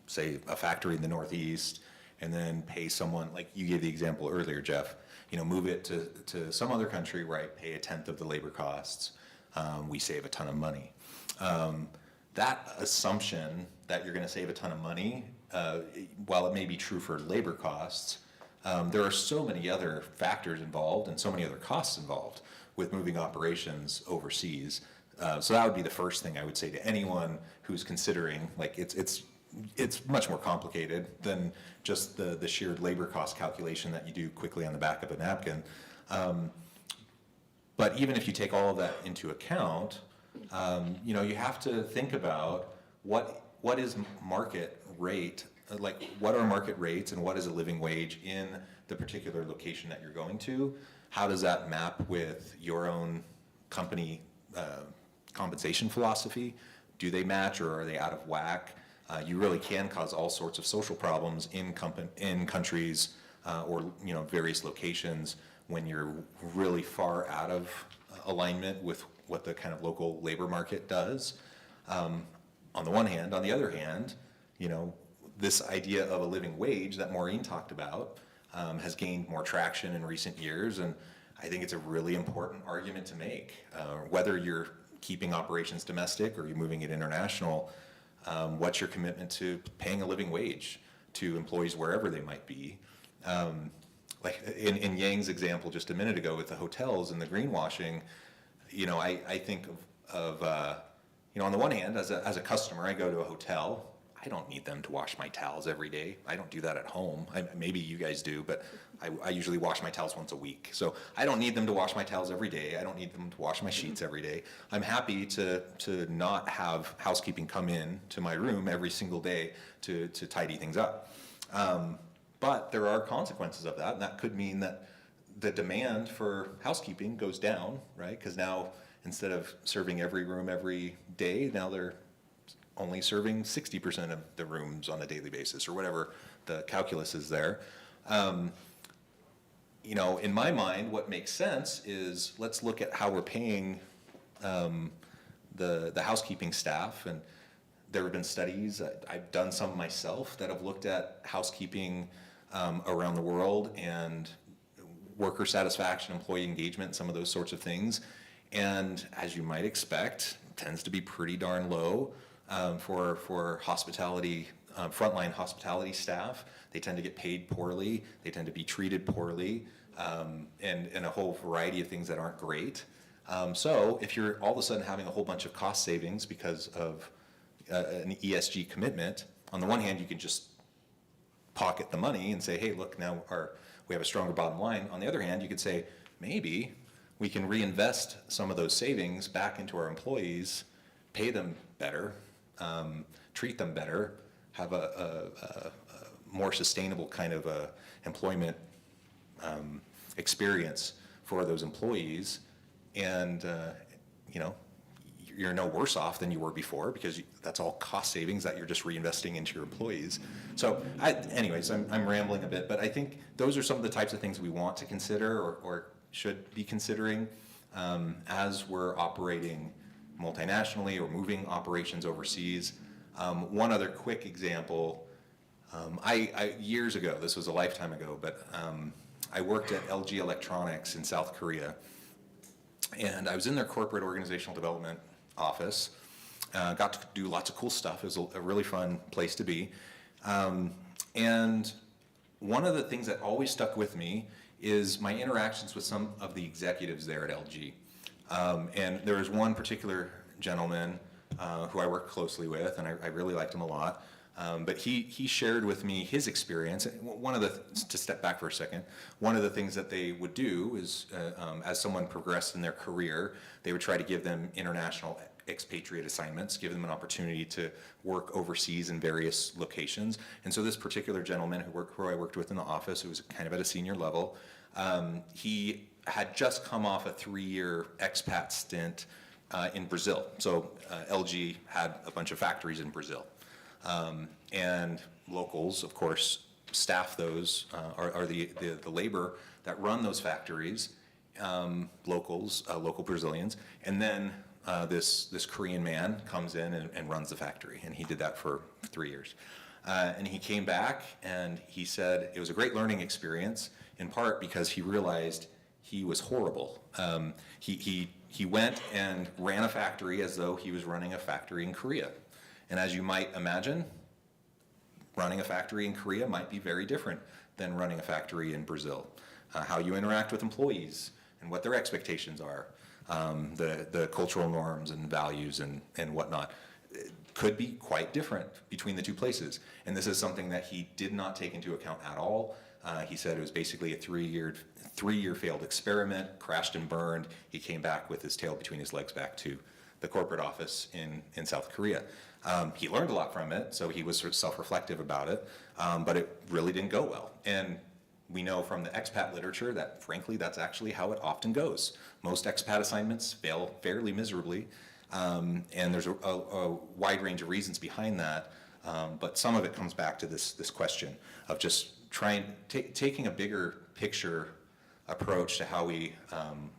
say, a factory in the Northeast and then pay someone, like you gave the example earlier, Jeff, you know, move it to some other country where I pay 1/10 of the labor costs. We save a ton of money. That assumption that you're going to save a ton of money, while it may be true for labor costs, there are so many other factors involved and so many other costs involved with moving operations overseas. So that would be the first thing I would say to anyone who's considering, like, it's much more complicated than just the sheer labor cost calculation that you do quickly on the back of a napkin. But even if you take all of that into account, you know, you have to think about what is market rate, like what are market rates and what is a living wage in the particular location that you're going to? How does that map with your own company compensation philosophy. Do they match or are they out of whack? You really can cause all sorts of social problems in countries or various locations when you're really far out of alignment with what the kind of local labor market does. On the one hand, on the other hand, this idea of a living wage that Maureen talked about has gained more traction in recent years, and I think it's a really important argument to make. Whether you're keeping operations domestic or you're moving it international, what's your commitment to paying a living wage to employees wherever they might be? Like in Yang's example just a minute ago with the hotels and the greenwashing, I think of on the one hand, as a customer, I go to a hotel. I don't need them to wash my towels every day. I don't do that at home. Maybe you guys do, but I usually wash my towels once a week. So I don't need them to wash my towels every day. I don't need them to wash my sheets every day. I'm happy to not have housekeeping come in to my room every single day to tidy things up. But there are consequences of that, and that could mean that the demand for housekeeping goes down, right? Because now instead of serving every room every day, now they're only serving 60% of the rooms on a daily basis, or whatever the calculus is there. In my mind, what makes sense is let's look at how we're paying the housekeeping staff. And there have been studies, I've done some myself, that have looked at housekeeping around the world and worker satisfaction, employee engagement, some of those sorts of things. And as you might expect, tends to be pretty darn low. For hospitality, frontline hospitality staff. They tend to get paid poorly, they tend to be treated poorly, and a whole variety of things that aren't great. So if you're all of a sudden having a whole bunch of cost savings because of an ESG commitment, on the one hand you can just pocket the money and say, hey, look, now we have a stronger bottom line. On the other hand, you could say, maybe we can reinvest some of those savings back into our employees, pay them better, treat them better, have a more sustainable kind of employment experience for those employees, and you're no worse off than you were before, because that's all cost savings that you're just reinvesting into your employees. So anyways, I'm rambling a bit, but I think those are some of the types of things we want to consider or should be considering as we're operating multinationally or moving operations overseas. One other quick example, I years ago, this was a lifetime ago, but I worked at LG Electronics in South Korea, and I was in their corporate organizational development office. Got to do lots of cool stuff. It was a really fun place to be. And one of the things that always stuck with me is my interactions with some of the executives there at LG. And there was one particular gentleman who I worked closely with, and I really liked him a lot. But he shared with me his experience. To step back for a second, one of the things that they would do is, as someone progressed in their career, they would try to give them international expatriate assignments, give them an opportunity to work overseas in various locations. And so this particular gentleman who I worked with in the office, who was kind of at a senior level, he had just come off a 3-year expat stint in Brazil. So LG had a bunch of factories in Brazil. And locals, of course, staff those, are the labor that run those factories, local Brazilians. And then this Korean man comes in and runs the factory. And he did that for 3 years. And he came back and he said it was a great learning experience, in part because he realized he was horrible. He went and ran a factory as though he was running a factory in Korea. And as you might imagine, running a factory in Korea might be very different than running a factory in Brazil. How you interact with employees and what their expectations are, the cultural norms and values and whatnot, could be quite different between the two places. And this is something that he did not take into account at all. He said it was basically a three-year failed experiment, crashed and burned. He came back with his tail between his legs back to the corporate office in South Korea. He learned a lot from it, so he was sort of self-reflective about it, but it really didn't go well. And we know from the expat literature that, frankly, that's actually how it often goes. Most expat assignments fail fairly miserably, And there's a wide range of reasons behind that. But some of it comes back to this question of just taking a bigger picture approach to how we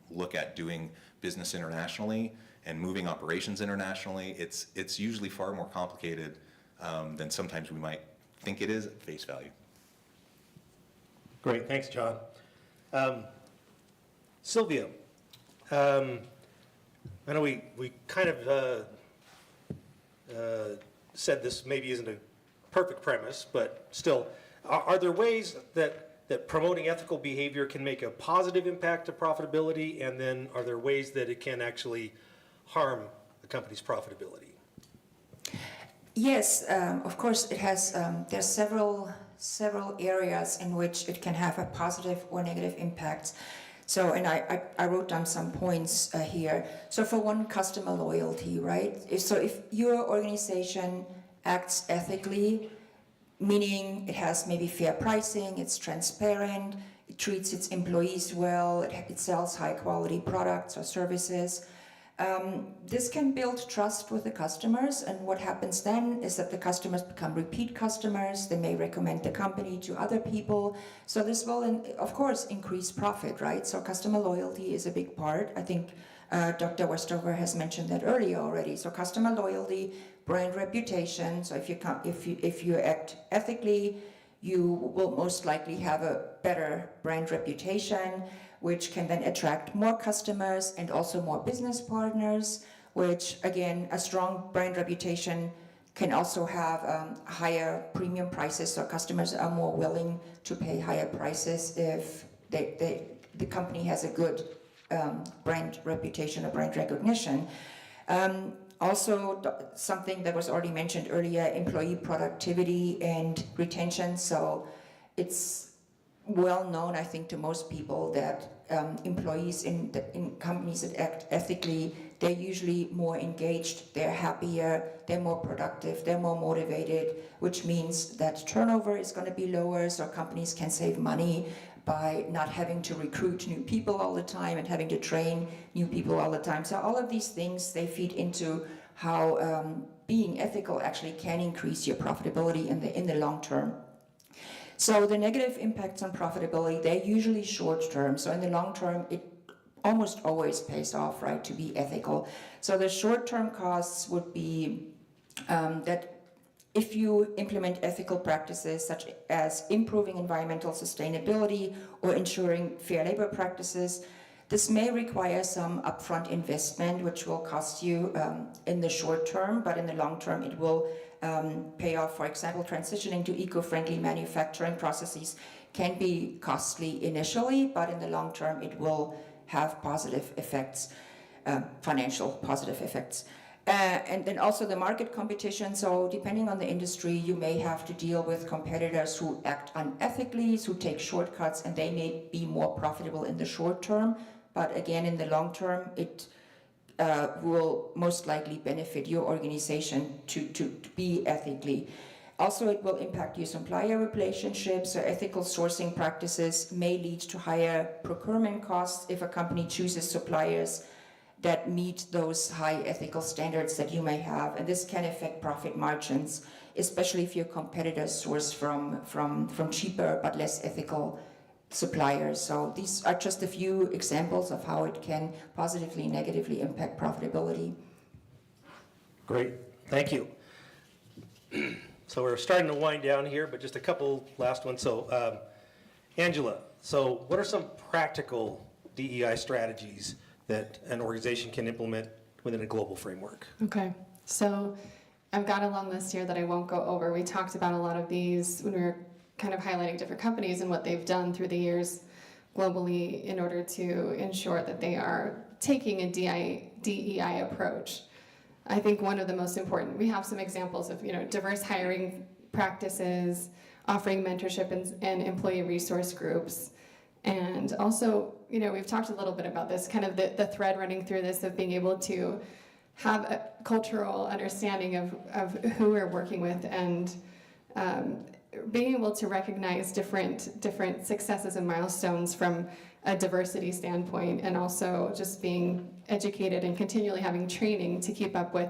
look at doing business internationally and moving operations internationally. It's usually far more complicated than sometimes we might think it is at face value. Great, thanks, John. Silvia, I know we kind of said this maybe isn't a perfect premise, but still, are there ways that promoting ethical behavior can make a positive impact to profitability, and then are there ways that it can actually harm the company's profitability? Yes, of course it has. There's several areas in which it can have a positive or negative impact. So, and I wrote down some points here. So for one, customer loyalty, right? If your organization acts ethically, meaning it has maybe fair pricing, it's transparent, it treats its employees well, it sells high quality products or services, this can build trust with the customers, and what happens then is that the customers become repeat customers. They may recommend the company to other people. So this will, of course, increase profit, right? So customer loyalty is a big part. I think Dr. Westover has mentioned that earlier already. So customer loyalty, brand reputation. So if you act ethically, you will most likely have a better brand reputation, which can then attract more customers and also more business partners, which again, a strong brand reputation can also have higher premium prices, so customers are more willing to pay higher prices if the company has a good brand reputation or brand recognition. Also, something that was already mentioned earlier, employee productivity and retention. So it's well known, I think, to most people that employees in companies that act ethically, they're usually more engaged, they're happier, they're more productive, they're more motivated, which means that turnover is going to be lower, so companies can save money by not having to recruit new people all the time and having to train new people all the time. So all of these things, they feed into how being ethical actually can increase your profitability in the long term. So the negative impacts on profitability, they're usually short term. So in the long term, it almost always pays off, right, to be ethical. So the short term costs would be that if you implement ethical practices such as improving environmental sustainability or ensuring fair labor practices, this may require some upfront investment, which will cost you in the short term, but in the long term it will pay off. For example, transitioning to eco-friendly manufacturing processes can be costly initially, but in the long term it will have positive effects, financial positive effects. And then also the market competition. So depending on the industry, you may have to deal with competitors who act unethically, who take shortcuts, and they may be more profitable in the short term. But again, in the long term, it will most likely benefit your organization to be ethically. Also, it will impact your supplier relationships. So ethical sourcing practices may lead to higher procurement costs if a company chooses suppliers that meet those high ethical standards that you may have. And this can affect profit margins, especially if your competitors source from cheaper but less ethical suppliers. So these are just a few examples of how it can positively and negatively impact profitability. Great, thank you. So we're starting to wind down here, but just a couple last ones. So Angela, so what are some practical DEI strategies that an organization can implement within a global framework? Okay, so I've got a long list here that I won't go over. We talked about a lot of these when we were kind of highlighting different companies and what they've done through the years globally in order to ensure that they are taking a DEI approach. I think one of the most important, we have some examples of, diverse hiring practices, offering mentorship and employee resource groups. And also, we've talked a little bit about this, kind of the thread running through this of being able to have a cultural understanding of who we're working with and being able to recognize different successes and milestones from a diversity standpoint, and also just being educated and continually having training to keep up with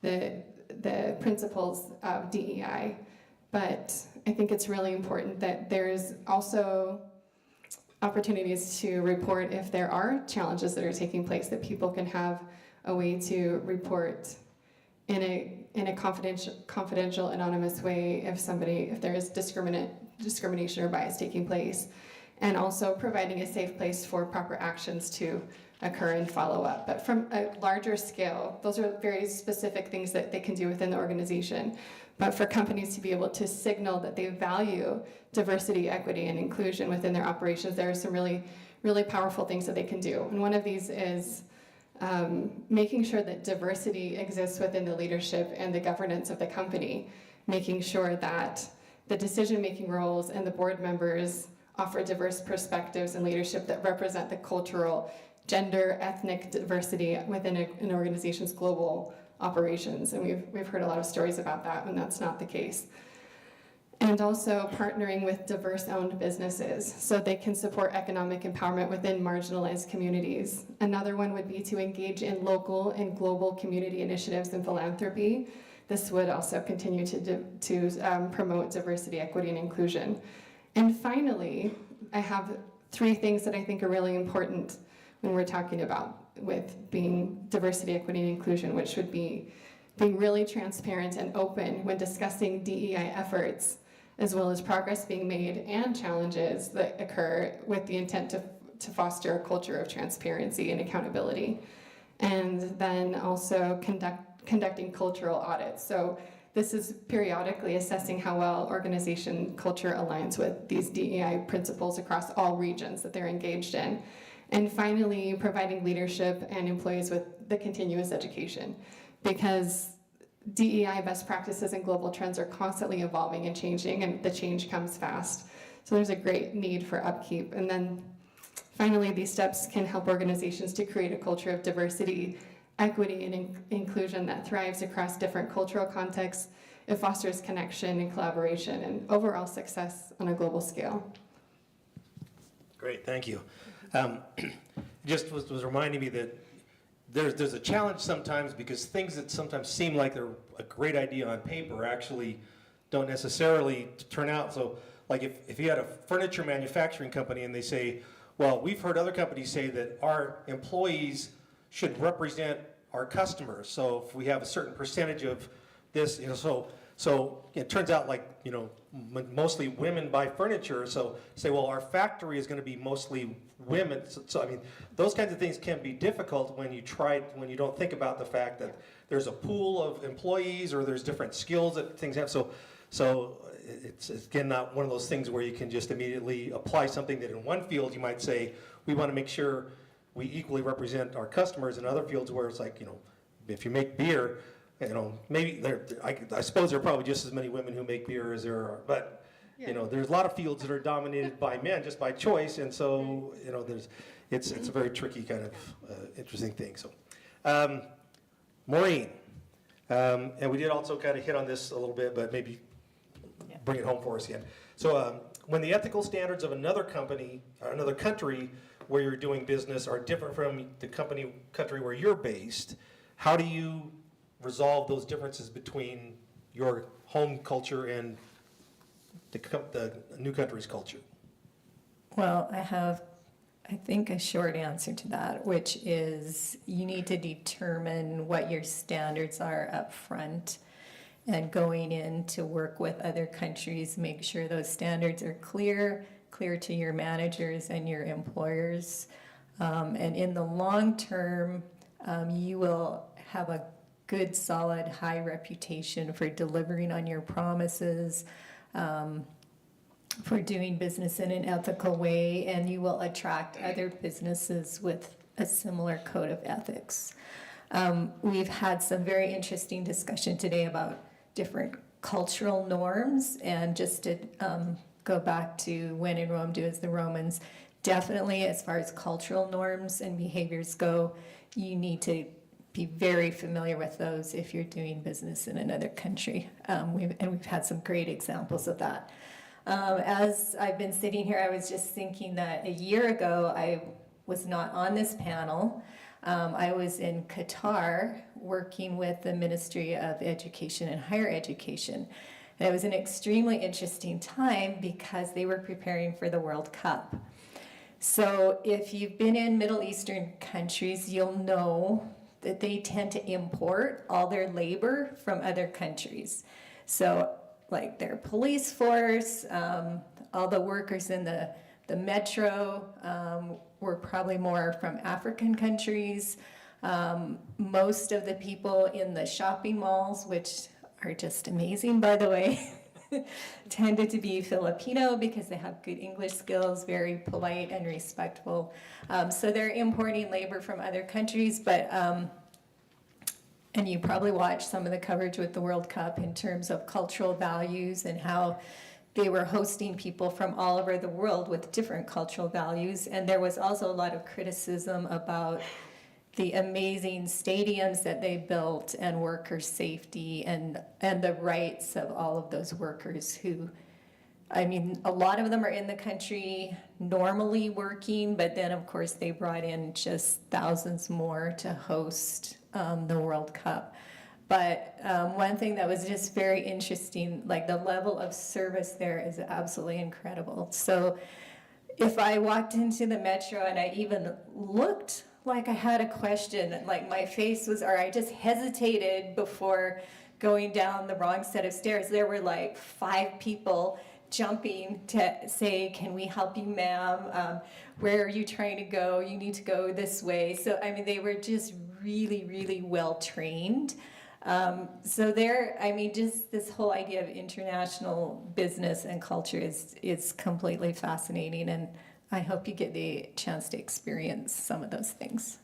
the principles of DEI. But I think it's really important that there's also opportunities to report if there are challenges that are taking place, that people can have a way to report in a confidential, anonymous way if there is discrimination or bias taking place, and also providing a safe place for proper actions to occur and follow up. But from a larger scale, those are very specific things that they can do within the organization. But for companies to be able to signal that they value diversity, equity, and inclusion within their operations, there are some really, really powerful things that they can do. And one of these is making sure that diversity exists within the leadership and the governance of the company, making sure that the decision-making roles and the board members offer diverse perspectives and leadership that represent the cultural, gender, ethnic diversity within an organization's global operations. And we've heard a lot of stories about that when that's not the case. And also partnering with diverse-owned businesses so they can support economic empowerment within marginalized communities. Another one would be to engage in local and global community initiatives and philanthropy. This would also continue to promote diversity, equity, and inclusion. And finally, I have 3 things that I think are really important when we're talking about with being diversity, equity, and inclusion, which would be being really transparent and open when discussing DEI efforts, as well as progress being made and challenges that occur with the intent to foster a culture of transparency and accountability. And then also conducting cultural audits. So this is periodically assessing how well organization culture aligns with these DEI principles across all regions that they're engaged in. And finally, providing leadership and employees with the continuous education, because DEI best practices and global trends are constantly evolving and changing, and the change comes fast. So there's a great need for upkeep. And then finally, these steps can help organizations to create a culture of diversity, equity, and inclusion that thrives across different cultural contexts. It fosters connection and collaboration and overall success on a global scale. Great, thank you. Just was reminding me that there's a challenge sometimes, because things that sometimes seem like they're a great idea on paper actually don't necessarily turn out. So like if you had a furniture manufacturing company and they say, well, we've heard other companies say that our employees should represent our customers. So if we have a certain percentage of this, so it turns out like, mostly women buy furniture. So say, well, our factory is going to be mostly women. So I mean, those kinds of things can be difficult when you don't think about the fact that there's a pool of employees or there's different skills that things have. So it's again not one of those things where you can just immediately apply something that in one field you might say, we want to make sure we equally represent our customers. In other fields where it's like, if you make beer, maybe I suppose there are probably just as many women who make beer as there are, but there's a lot of fields that are dominated by men just by choice, and so it's a very tricky kind of interesting thing. So, Maureen, and we did also kind of hit on this a little bit, but maybe bring it home for us again. So, when the ethical standards of another company or another country where you're doing business are different from the country where you're based, how do you resolve those differences between your home culture and the new country's culture? Well, I have, I think, a short answer to that, which is you need to determine what your standards are up front, and going in to work with other countries, make sure those standards are clear to your managers and your employers. And in the long term, you will have a good, solid, high reputation for delivering on your promises, for doing business in an ethical way, and you will attract other businesses with a similar code of ethics. We've had some very interesting discussion today about different cultural norms, and just to go back to when in Rome, do as the Romans, definitely as far as cultural norms and behaviors go, you need to be very familiar with those if you're doing business in another country. We've had some great examples of that. As I've been sitting here, I was just thinking that a year ago, I was not on this panel. I was in Qatar working with the Ministry of Education and Higher Education. And it was an extremely interesting time because they were preparing for the World Cup. So if you've been in Middle Eastern countries, you'll know that they tend to import all their labor from other countries. So like their police force, all the workers in the metro were probably more from African countries. Most of the people in the shopping malls, which are just amazing, by the way, tended to be Filipino because they have good English skills, very polite and respectful. So they're importing labor from other countries, but and you probably watched some of the coverage with the World Cup in terms of cultural values and how they were hosting people from all over the world with different cultural values. And there was also a lot of criticism about the amazing stadiums that they built and worker safety and the rights of all of those workers who, I mean, a lot of them are in the country normally working, but then of course they brought in just thousands more to host the World Cup. But one thing that was just very interesting, like the level of service there is absolutely incredible. So if I walked into the metro and I even looked like I had a question, like my face was, or I just hesitated before going down the wrong set of stairs, there were like 5 people jumping to say, can we help you, ma'am? Where are you trying to go? You need to go this way. So, I mean, they were just really, really well trained. So there, I mean, just this whole idea of international business and culture is completely fascinating, and I hope you get the chance to experience some of those things.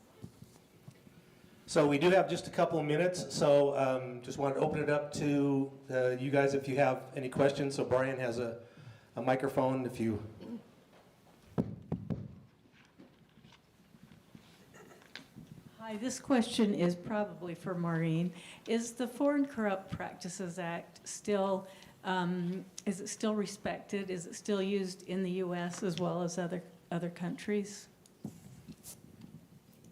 So we do have just a couple of minutes, so just wanted to open it up to you guys if you have any questions. So Brian has a microphone if you... Hi, this question is probably for Maureen. Is the Foreign Corrupt Practices Act still, is it still respected? Is it still used in the U.S. as well as other countries?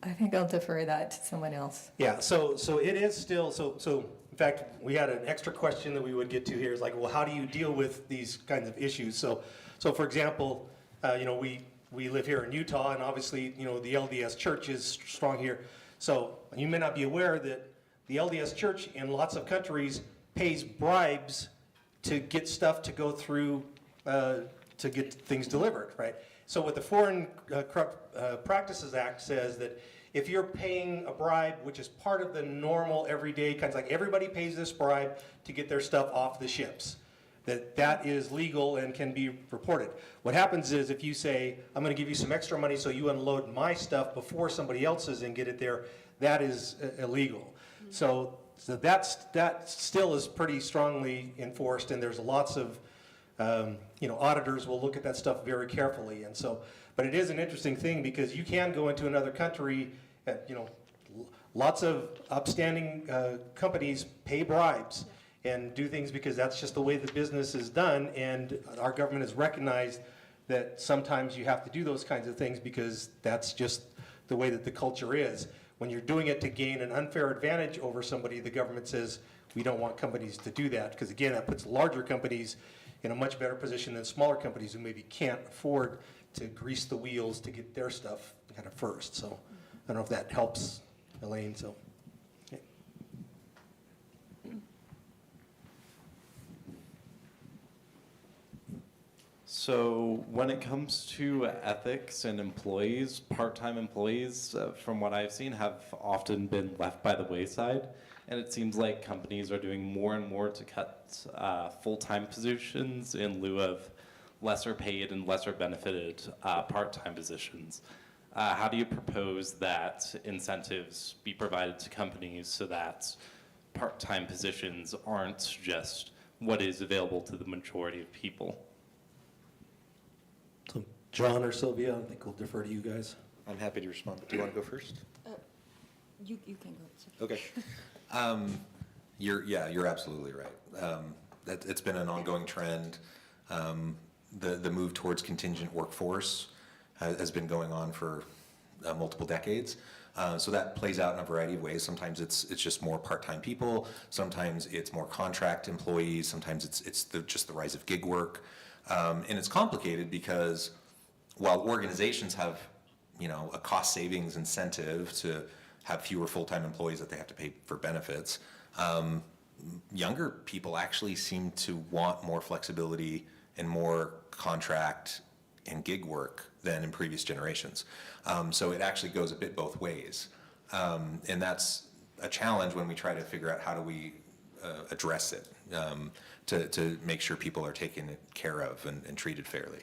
I think I'll defer that to someone else. Yeah, so it is still, so in fact, we had an extra question that we would get to here is like, well, how do you deal with these kinds of issues? So for example, you know, we live here in Utah, and obviously, you know, the LDS Church is strong here. So you may not be aware that the LDS Church in lots of countries pays bribes to get stuff to go through, to get things delivered, right? So what the Foreign Corrupt Practices Act says that if you're paying a bribe, which is part of the normal everyday kinds, like everybody pays this bribe to get their stuff off the ships, that is legal and can be reported. What happens is if you say, I'm going to give you some extra money so you unload my stuff before somebody else's and get it there, that is illegal. So that still is pretty strongly enforced, and there's lots of you know, auditors will look at that stuff very carefully. And so, but it is an interesting thing because you can go into another country, you know, lots of upstanding companies pay bribes and do things because that's just the way the business is done, and our government has recognized that sometimes you have to do those kinds of things because that's just the way that the culture is. When you're doing it to gain an unfair advantage over somebody, the government says, we don't want companies to do that, because again, that puts larger companies in a much better position than smaller companies who maybe can't afford to grease the wheels to get their stuff kind of first. So I don't know if that helps, Elaine, so. So when it comes to ethics and employees, part-time employees, from what I've seen, have often been left by the wayside. And it seems like companies are doing more and more to cut full-time positions in lieu of lesser paid and lesser benefited part-time positions. How do you propose that incentives be provided to companies so that part-time positions aren't just what is available to the majority of people? So John or Sylvia, I think we'll defer to you guys. I'm happy to respond. Do you want to go first? You can go. Okay. You're absolutely right. It's been an ongoing trend. The move towards contingent workforce has been going on for multiple decades. So that plays out in a variety of ways. Sometimes it's just more part-time people. Sometimes it's more contract employees. Sometimes it's just the rise of gig work. And it's complicated because while organizations have, a cost savings incentive to have fewer full-time employees that they have to pay for benefits, younger people actually seem to want more flexibility and more contract and gig work than in previous generations. So it actually goes a bit both ways. And that's a challenge when we try to figure out how do we address it to make sure people are taken care of and treated fairly.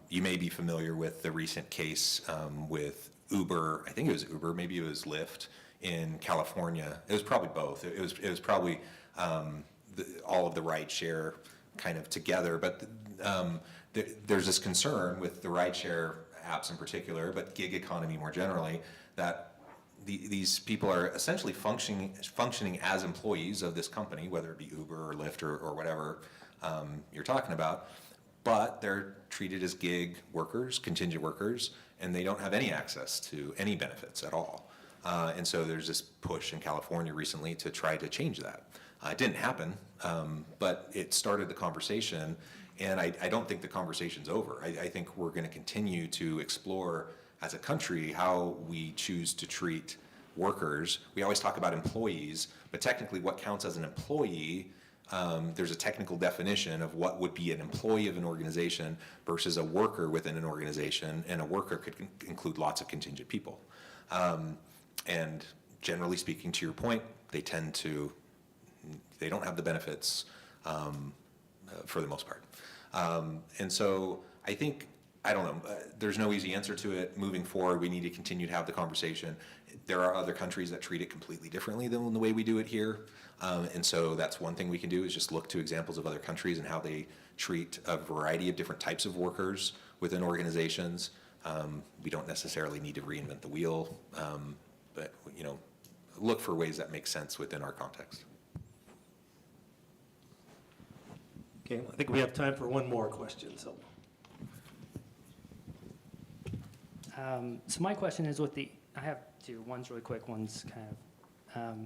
You may be familiar with the recent case with Uber. I think it was Uber, maybe it was Lyft in California. It was probably both. It was probably all of the rideshare kind of together. But there's this concern with the rideshare apps in particular, but gig economy more generally, that these people are essentially functioning as employees of this company, whether it be Uber or Lyft or whatever you're talking about, but they're treated as gig workers, contingent workers, and they don't have any access to any benefits at all. And so there's this push in California recently to try to change that. It didn't happen, but it started the conversation, and I don't think the conversation's over. I think we're going to continue to explore as a country how we choose to treat workers. We always talk about employees, but technically what counts as an employee, there's a technical definition of what would be an employee of an organization versus a worker within an organization, and a worker could include lots of contingent people. And generally speaking, to your point, they don't have the benefits for the most part. And so I think, I don't know, there's no easy answer to it. Moving forward, we need to continue to have the conversation. There are other countries that treat it completely differently than the way we do it here. And so that's one thing we can do, is just look to examples of other countries and how they treat a variety of different types of workers within organizations. We don't necessarily need to reinvent the wheel, but look for ways that make sense within our context. Okay, I think we have time for one more question. So my question is I have two. One's really quick, one's kind of,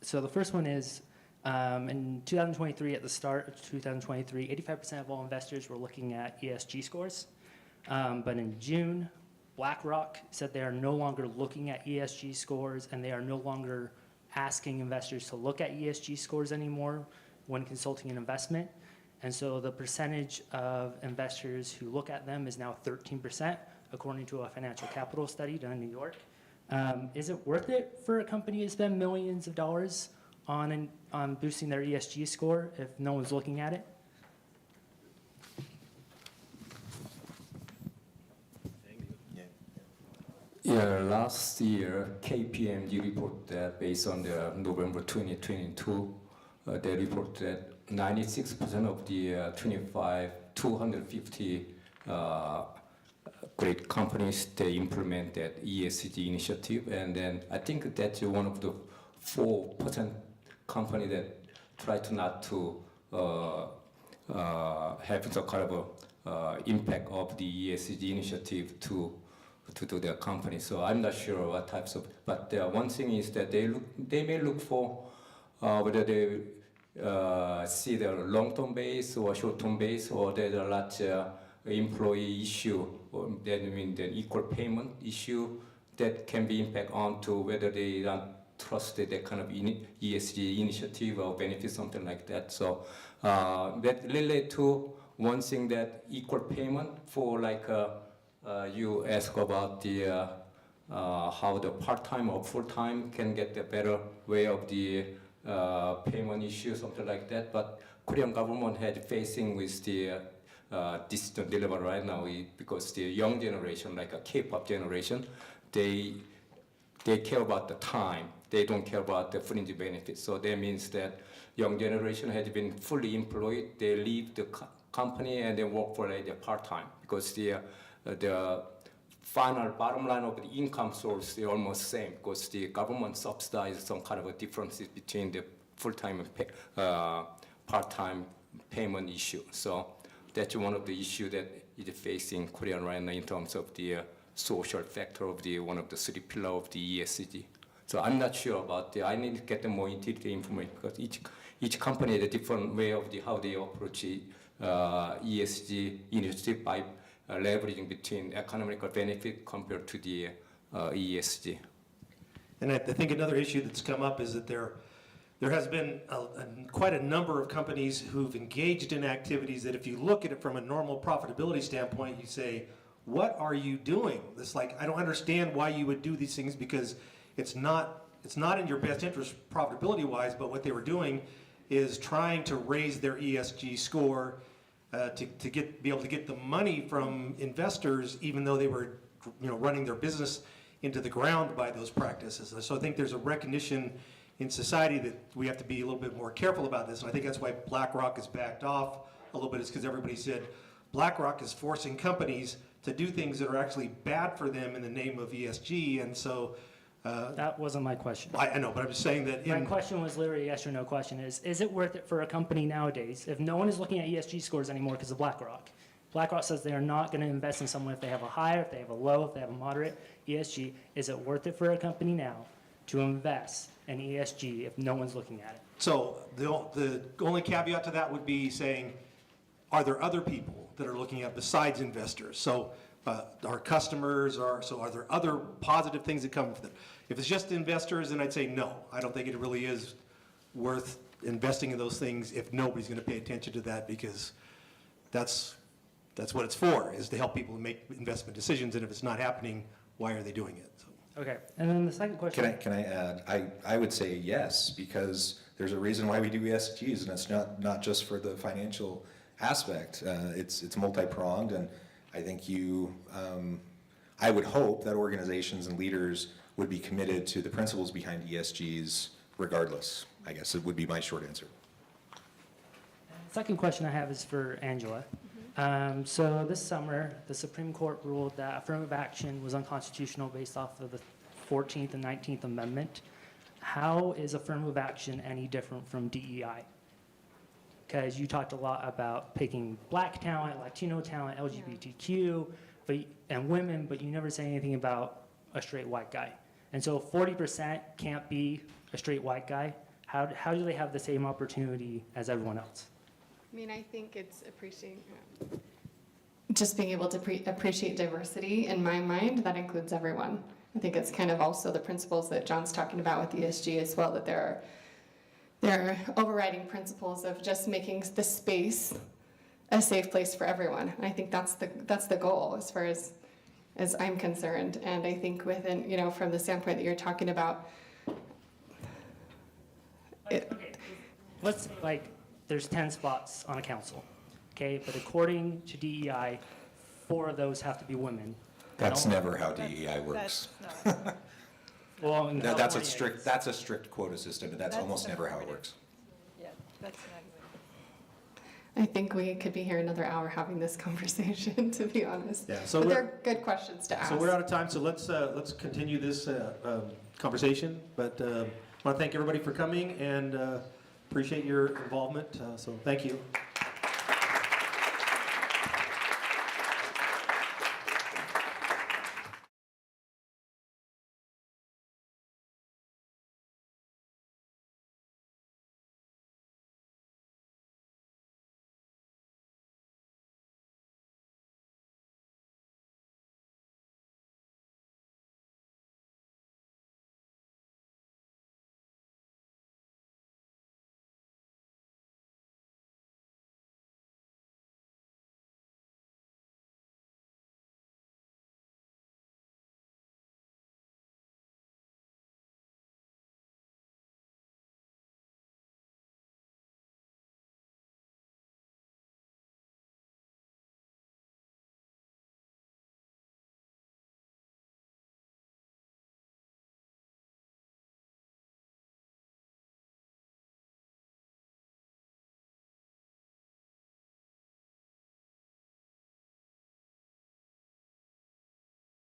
so the first one is, in 2023, at the start of 2023, 85% of all investors were looking at ESG scores. But in June, BlackRock said they are no longer looking at ESG scores, and they are no longer asking investors to look at ESG scores anymore when consulting an investment. And so the percentage of investors who look at them is now 13%, according to a financial capital study done in New York. Is it worth it for a company to spend millions of dollars on boosting their ESG score if no one's looking at it? Yeah, last year, KPMG reported that based on the November 2022, they reported that 96% of the 250 great companies, they implement that ESG initiative. And then I think that's one of the 4% company that try to not to have the kind of impact of the ESG initiative to do their company. So I'm not sure what types of, but one thing is that they may look for whether they see the long-term base or short-term base, or there's a large employee issue, or that mean the equal payment issue that can be impact on to whether they don't trust that kind of ESG initiative or benefit, something like that. So that relate to one thing, that equal payment for like you ask about the how the part-time or full-time can get a better way of the payment issue, something like that. But Korean government had facing with the digital delivery right now, because the young generation, like a K-pop generation, they care about the time. They don't care about the fringe benefits. So that means that young generation has been fully employed. They leave the company and they work for like a part-time, because the final bottom line of the income source is almost same, because the government subsidizes some kind of a differences between the full-time and part-time payment issue. So that's one of the issues that is facing Korea right now in terms of the social factor of the one of the three pillars of the ESG. So I'm not sure about the. I need to get more into the information because each company has a different way of how they approach ESG initiative by leveraging between economical benefit compared to the ESG. And I think another issue that's come up is that there has been quite a number of companies who've engaged in activities that if you look at it from a normal profitability standpoint, you say, what are you doing? It's like, I don't understand why you would do these things because it's not in your best interest profitability-wise, but what they were doing is trying to raise their ESG score to be able to get the money from investors, even though they were running their business into the ground by those practices. So I think there's a recognition in society that we have to be a little bit more careful about this, and I think that's why BlackRock has backed off a little bit, is because everybody said BlackRock is forcing companies to do things that are actually bad for them in the name of ESG, and so That wasn't my question. I know, but I'm just saying that My question was literally a yes or no question. Is it worth it for a company nowadays, if no one is looking at ESG scores anymore because of BlackRock? BlackRock says they are not going to invest in someone if they have a high, if they have a low, if they have a moderate ESG. Is it worth it for a company now to invest in ESG if no one's looking at it? So the only caveat to that would be saying, are there other people that are looking at besides investors? So our customers are there other positive things that come from it? If it's just investors, then I'd say no. I don't think it really is worth investing in those things if nobody's going to pay attention to that, because that's what it's for, is to help people make investment decisions. And if it's not happening, why are they doing it? So. Okay, and then the second question. Can I add? I would say yes, because there's a reason why we do ESGs, and it's not just for the financial aspect. It's multi-pronged, and I think I would hope that organizations and leaders would be committed to the principles behind ESGs regardless. I guess it would be my short answer. Second question I have is for Angela. So this summer, the Supreme Court ruled that affirmative action was unconstitutional based off of the 14th and 19th Amendment. How is affirmative action any different from DEI? Because you talked a lot about picking Black talent, Latino talent, LGBTQ, and women, but you never say anything about a straight white guy. And so 40% can't be a straight white guy. How do they have the same opportunity as everyone else? I mean, I think it's appreciating. Just being able to appreciate diversity, in my mind, that includes everyone. I think it's kind of also the principles that John's talking about with ESG as well, that there are overriding principles of just making the space a safe place for everyone. And I think that's the goal as far as I'm concerned. And I think within, from the standpoint that you're talking about, Let's say, there's 10 spots on a council, okay? But according to DEI, 4 of those have to be women. That's never how DEI works. Well, in That's a California, strict quota system, but that's almost never how it works. Yeah, that's not I think we could be here another hour having this conversation, to be honest. Yeah, so but they're good questions to ask. So we're out of time, so let's continue this conversation. But I want to thank everybody for coming and appreciate your involvement. So thank you.